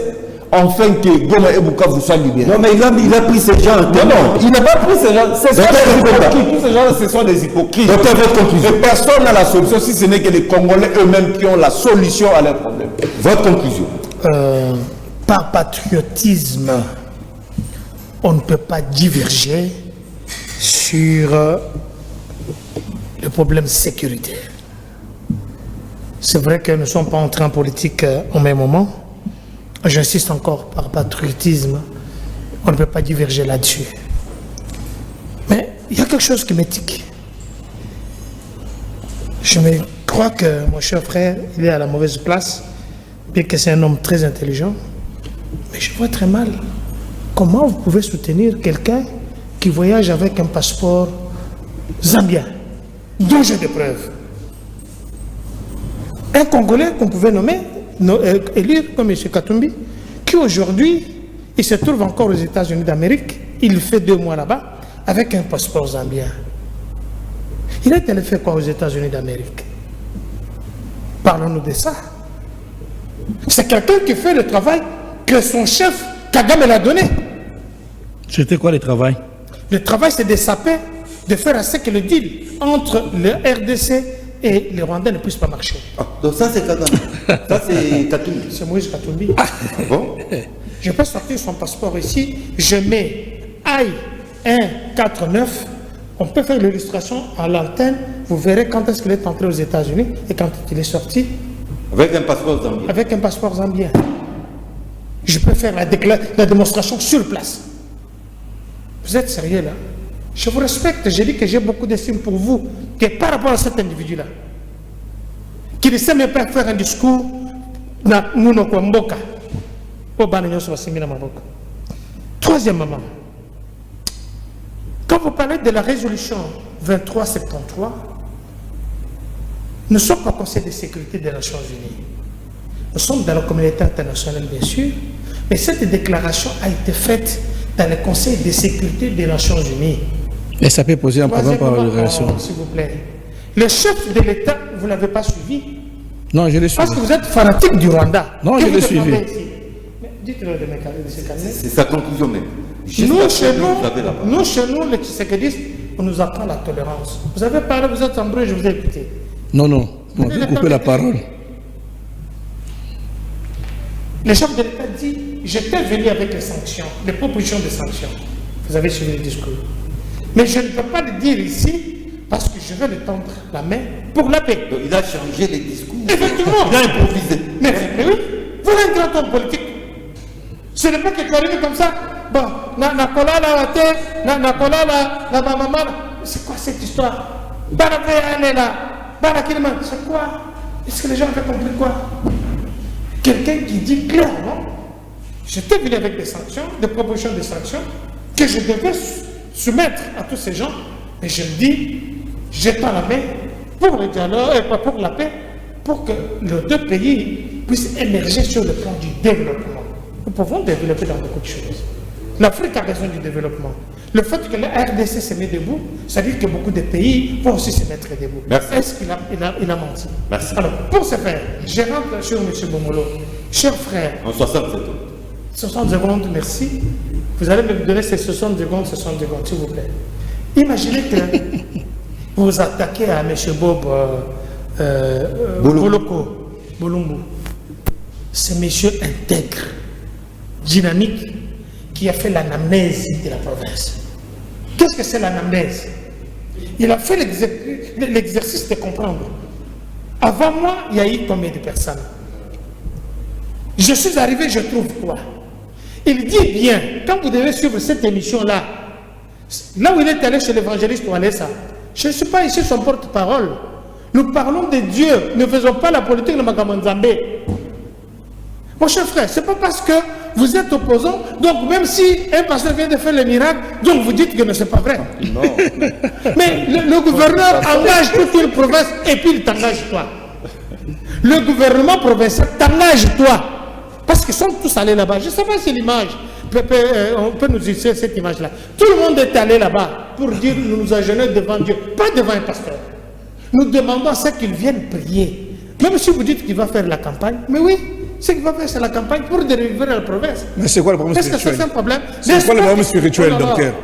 afin que Goma et Bukavu soient libérés. Non, mais il a pris ces gens. Non, il n'a pas pris ces gens. Tous ces gens, ce sont des hypocrites. Votre conclusion. Personne n'a la solution si ce n'est que les Congolais eux-mêmes qui ont la solution à leurs problèmes. Votre conclusion. Par patriotisme, on ne peut pas diverger sur le problème sécuritaire. C'est vrai que nous ne sommes pas entrés en politique au même moment. J'insiste encore, par patriotisme, on ne peut pas diverger là-dessus. Mais il y a quelque chose qui m'étique. Je me crois que mon cher frère, il est à la mauvaise place, bien que c'est un homme très intelligent. Mais je vois très mal comment vous pouvez soutenir quelqu'un qui voyage avec un passeport zambien, dont j'ai des preuves. Un Congolais qu'on pouvait nommer, élire comme M. Katumbi, qui aujourd'hui, il se trouve encore aux États-Unis d'Amérique, il fait 2 mois là-bas, avec un passeport zambien. Il est allé faire quoi aux États-Unis d'Amérique? Parlons-nous de ça. C'est quelqu'un qui fait le travail que son chef Kagame l'a donné. C'était quoi le travail? Le travail, c'est de saper, de faire à ce que le deal entre le RDC et les Rwandais ne puissent pas marcher. Ah, donc ça, c'est Kagame. Ça, c'est Katumbi. C'est Moïse Katumbi. Ah bon? Je peux sortir son passeport ici, je mets I-149, on peut faire l'illustration à l'antenne, vous verrez quand est-ce qu'il est entré aux États-Unis et quand il est sorti. Avec un passeport zambien. Avec un passeport zambien. Je peux faire la démonstration sur place. Vous êtes sérieux là? Je vous respecte, j'ai dit que j'ai beaucoup d'estime pour vous, que par rapport à cet individu-là, qui ne sait même pas faire un discours, troisièmement, quand vous parlez de la résolution 2373, nous ne sommes pas au Conseil de sécurité des Nations Unies. Nous sommes dans la communauté internationale, bien sûr, mais cette déclaration a été faite dans le Conseil de sécurité des Nations Unies. Et ça peut poser un problème par la relation. S'il vous plaît. Le chef de l'État, vous ne l'avez pas suivi? Non, je l'ai suivi. Parce que vous êtes fanatique du Rwanda. Non, je l'ai suivi. Dites-le de se calmer. C'est sa conclusion même. Nous, chez nous, les Tshisekedistes, on nous apprend la tolérance. Vous avez parlé, vous êtes en bruit, je vous ai écouté. Non, non, vous m'avez coupé la parole. Le chef de l'État dit, j'étais venu avec les sanctions, les propositions de sanctions. Vous avez suivi le discours. Mais je ne peux pas le dire ici parce que je vais lui tendre la main pour la paix. Donc, il a changé les discours. Effectivement. Il a improvisé. Mais oui, vous êtes un grand homme politique. Ce n'est pas que tu arrives comme ça. Bon, Nakola la terre, Nakola la maman. C'est quoi cette histoire? Barabé, elle est là. Barakilman, c'est quoi? Est-ce que les gens avaient compris quoi? Quelqu'un qui dit clairement, j'étais venu avec des sanctions, des propositions de sanctions, que je devais soumettre à tous ces gens, et je me dis, j'étends la main pour le dialogue, et pas pour la paix, pour que les deux pays puissent émerger sur le plan du développement. Nous pouvons développer dans beaucoup de choses. L'Afrique a besoin du développement. Le fait que le RDC se met debout, ça veut dire que beaucoup de pays vont aussi se mettre debout. Est-ce qu'il a menti? Merci. Alors, pour ce faire, je rentre sur M. Bomolo. Cher frère, En 60 secondes. 60 secondes, merci. Vous allez me donner ces 60 secondes, s'il vous plaît. Imaginez que vous vous attaquez à M. Bob Bolumbu. C'est monsieur intègre, dynamique, qui a fait l'anamnèse de la province. Qu'est-ce que c'est l'anamnèse? Il a fait l'exercice de comprendre. Avant moi, il y a eu combien de personnes? Je suis arrivé, je trouve quoi? Il dit bien, quand vous devez suivre cette émission-là, là où il est allé chez l'évangéliste Oualessa, je ne suis pas ici son porte-parole. Nous parlons de Dieu, ne faisons pas la politique de Magamanzambé. Mon cher frère, ce n'est pas parce que vous êtes opposant, donc même si un pasteur vient de faire le miracle, donc vous dites que ce n'est pas vrai. Non. Mais le gouverneur engage toute une province et puis il t'engage toi. Le gouvernement provincial t'engage toi. Parce qu'ils sont tous allés là-bas. Je ne sais pas si l'image, on peut nous dire cette image-là. Tout le monde est allé là-bas pour dire nous nous agenouillons devant Dieu, pas devant un pasteur. Nous demandons à ce qu'ils viennent prier. Même si vous dites qu'il va faire la campagne, mais oui, ce qu'il va faire, c'est la campagne pour délivrer la province. Mais c'est quoi le problème spirituel? Est-ce que c'est un problème? C'est quoi le problème spirituel, docteur?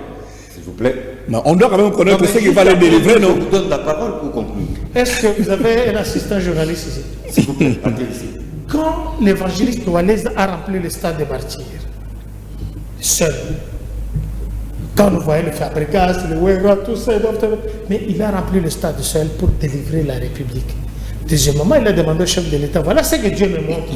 S'il vous plaît. Mais on doit quand même connaître ce qui va le délivrer, non? Je vous donne la parole pour conclure. Est-ce que vous avez un assistant journaliste ici? S'il vous plaît, entrez ici. Quand l'évangéliste Oualaise a rempli le stade des martyrs, seul, quand nous voyons le Fabregas, le Ouéra, tout ça, mais il a rempli le stade seul pour délivrer la République. Deuxièmement, il a demandé au chef de l'État, voilà ce que Dieu me montre.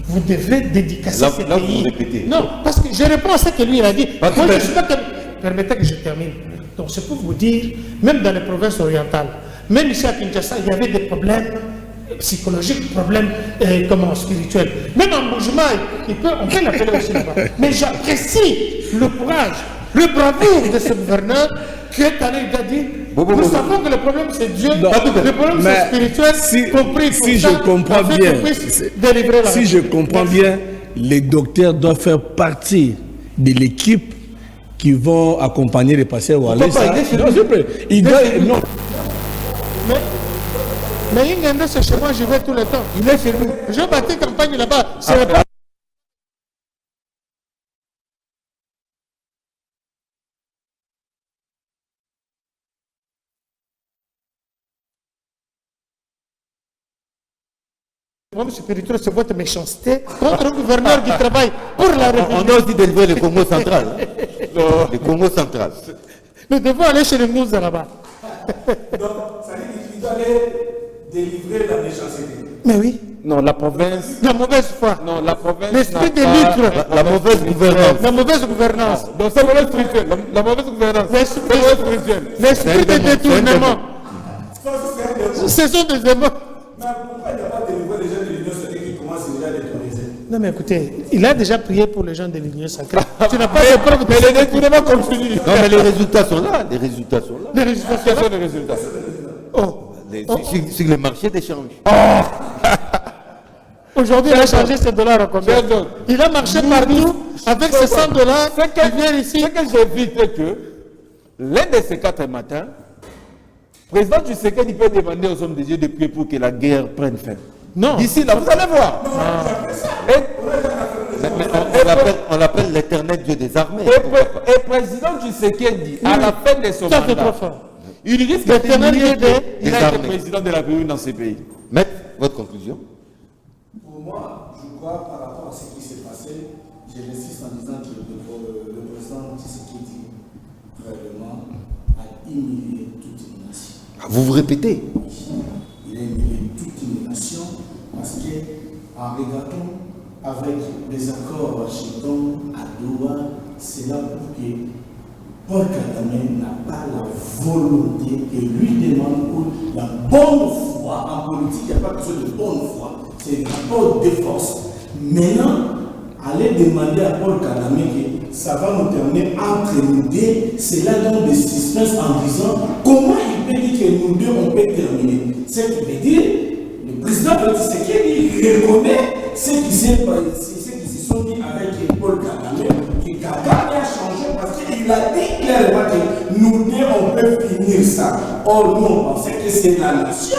Vous devrez dédicacer ce Là, pays. vous répétez. Non, parce que je réponds à ce que lui il a dit. Pas Moi, tout je à suis pas comme... Permettez que je termine. Donc, c'est pour vous dire, même dans les provinces orientales, même ici à Kinshasa, il y avait des problèmes psychologiques, problèmes spirituels. Même en mouvement, on peut l'appeler aussi là-bas. Mais j'apprécie le courage, le bravoure de ce gouverneur qui est allé, il a dit, nous savons que le problème c'est Dieu, le problème c'est spirituel, compris si je comprends bien, si je comprends bien, les docteurs doivent faire partie de l'équipe qui vont accompagner les pasteurs ou aller ça. Non, s'il vous plaît. Il doit, non. Mais Ingende, c'est chez moi, j'y vais tout le temps. Il est chez nous. Je bâtis campagne là-bas. C'est pas. Le problème spirituel, c'est votre méchanceté contre un gouverneur qui travaille pour la République. On a aussi délivré le Congo central. Le Congo central. Nous devons aller chez les Moussa là-bas. Donc, ça veut dire qu'il doit aller délivrer la méchanceté. Mais oui. Non, la province. La mauvaise foi. Non, la province. L'esprit de n'a pas- litre. La mauvaise gouvernance. La mauvaise gouvernance. Donc, c'est mauvaise spirituelle. La mauvaise gouvernance. L'esprit C'est mauvaise spirituelle. l'esprit de détournement. Ce sont des démons. Mais pourquoi il n'y a pas délivrer les gens de l'Union sacrée qui commencent déjà à détourner? Non mais écoutez, il a déjà prié pour les gens de l'Union sacrée. Tu n'as pas de preuve de Mais les détournements continuent. Non, mais les résultats sont là. Les résultats sont là. des résultats. Quels sont les résultats? Oh. Sur les marchés d'échange. Aujourd'hui, il a changé ses dollars en combien? Il a marché partout avec ses 100 dollars. Il vient ici. Ce que j'évite, c'est que l'un de ces 4 matins, le président du Tshisekedi peut demander aux hommes de Dieu de prier pour que la guerre prenne fin. Non. D'ici là, vous allez voir. On l'appelle l'éternel Dieu des armées. Et le président du Tshisekedi, à la fin de son Ça c'est trop mandat, fort. il risque de L'éternel dire Dieu qu'il des a été armées. président de la République dans ces pays. Maître, votre conclusion? Pour moi, je crois par rapport à ce qui s'est passé, j'insiste en disant que le président Tshisekedi vraiment a humilié toute une nation. Vous vous répétez. Il a humilié toute une nation parce qu'en regardant avec les accords Washington à Doha, c'est là pour que Paul Kagame n'a pas la volonté que lui demande pour la bonne foi. En politique, il n'y a pas besoin de bonne foi. C'est un rapport de force. Maintenant, aller demander à Paul Kagame que ça va nous terminer entre nous deux, c'est là donc des suspense en disant comment il peut dire que nous deux on peut terminer. Ce qui veut dire, le président de Tshisekedi reconnaît ce qui se sont dit avec Paul Kagame, que Kagame a changé parce qu'il a dit clairement que nous deux on peut finir ça. Or nous on pensait que c'est la nation.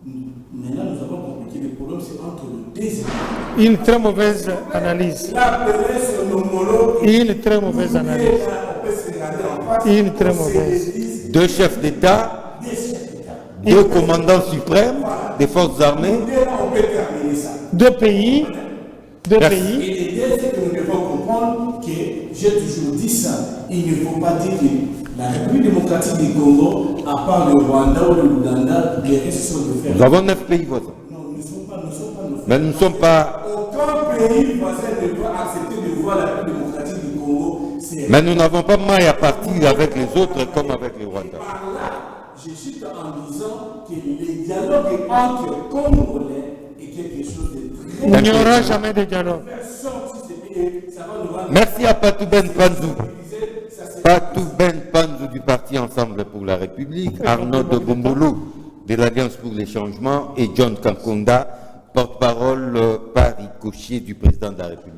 Maintenant nous avons compris que le problème c'est entre le désir. Une très mauvaise analyse. Une très mauvaise analyse. Une très mauvaise. 2 chefs d'État, 2 commandants suprêmes des forces armées. Deux pays. Deux Merci. pays. Et l'idée, c'est que nous devons comprendre que j'ai toujours dit ça. Il ne faut pas dire que la République démocratique du Congo, à part le Rwanda ou l'Ouganda, les restes sont de faire. Nous avons 9 pays voisins. Non, nous ne sommes pas nos Mais nous ne sommes pas. Aucun pays voisin ne doit accepter de voir la République démocratique du Congo. C'est Mais nous n'avons pas maille à partir avec les autres comme avec les Rwandais. par là, je cite en disant que le dialogue entre Congolais est quelque chose de très Il n'y aura jamais de dialogue. Merci à Patou Ben Panzou. Patou Ben Panzou du Parti Ensemble pour la République, Arnaud de Bombolou de l'Alliance pour les changements et John Kankonda, porte-parole par ricochet du président de la République.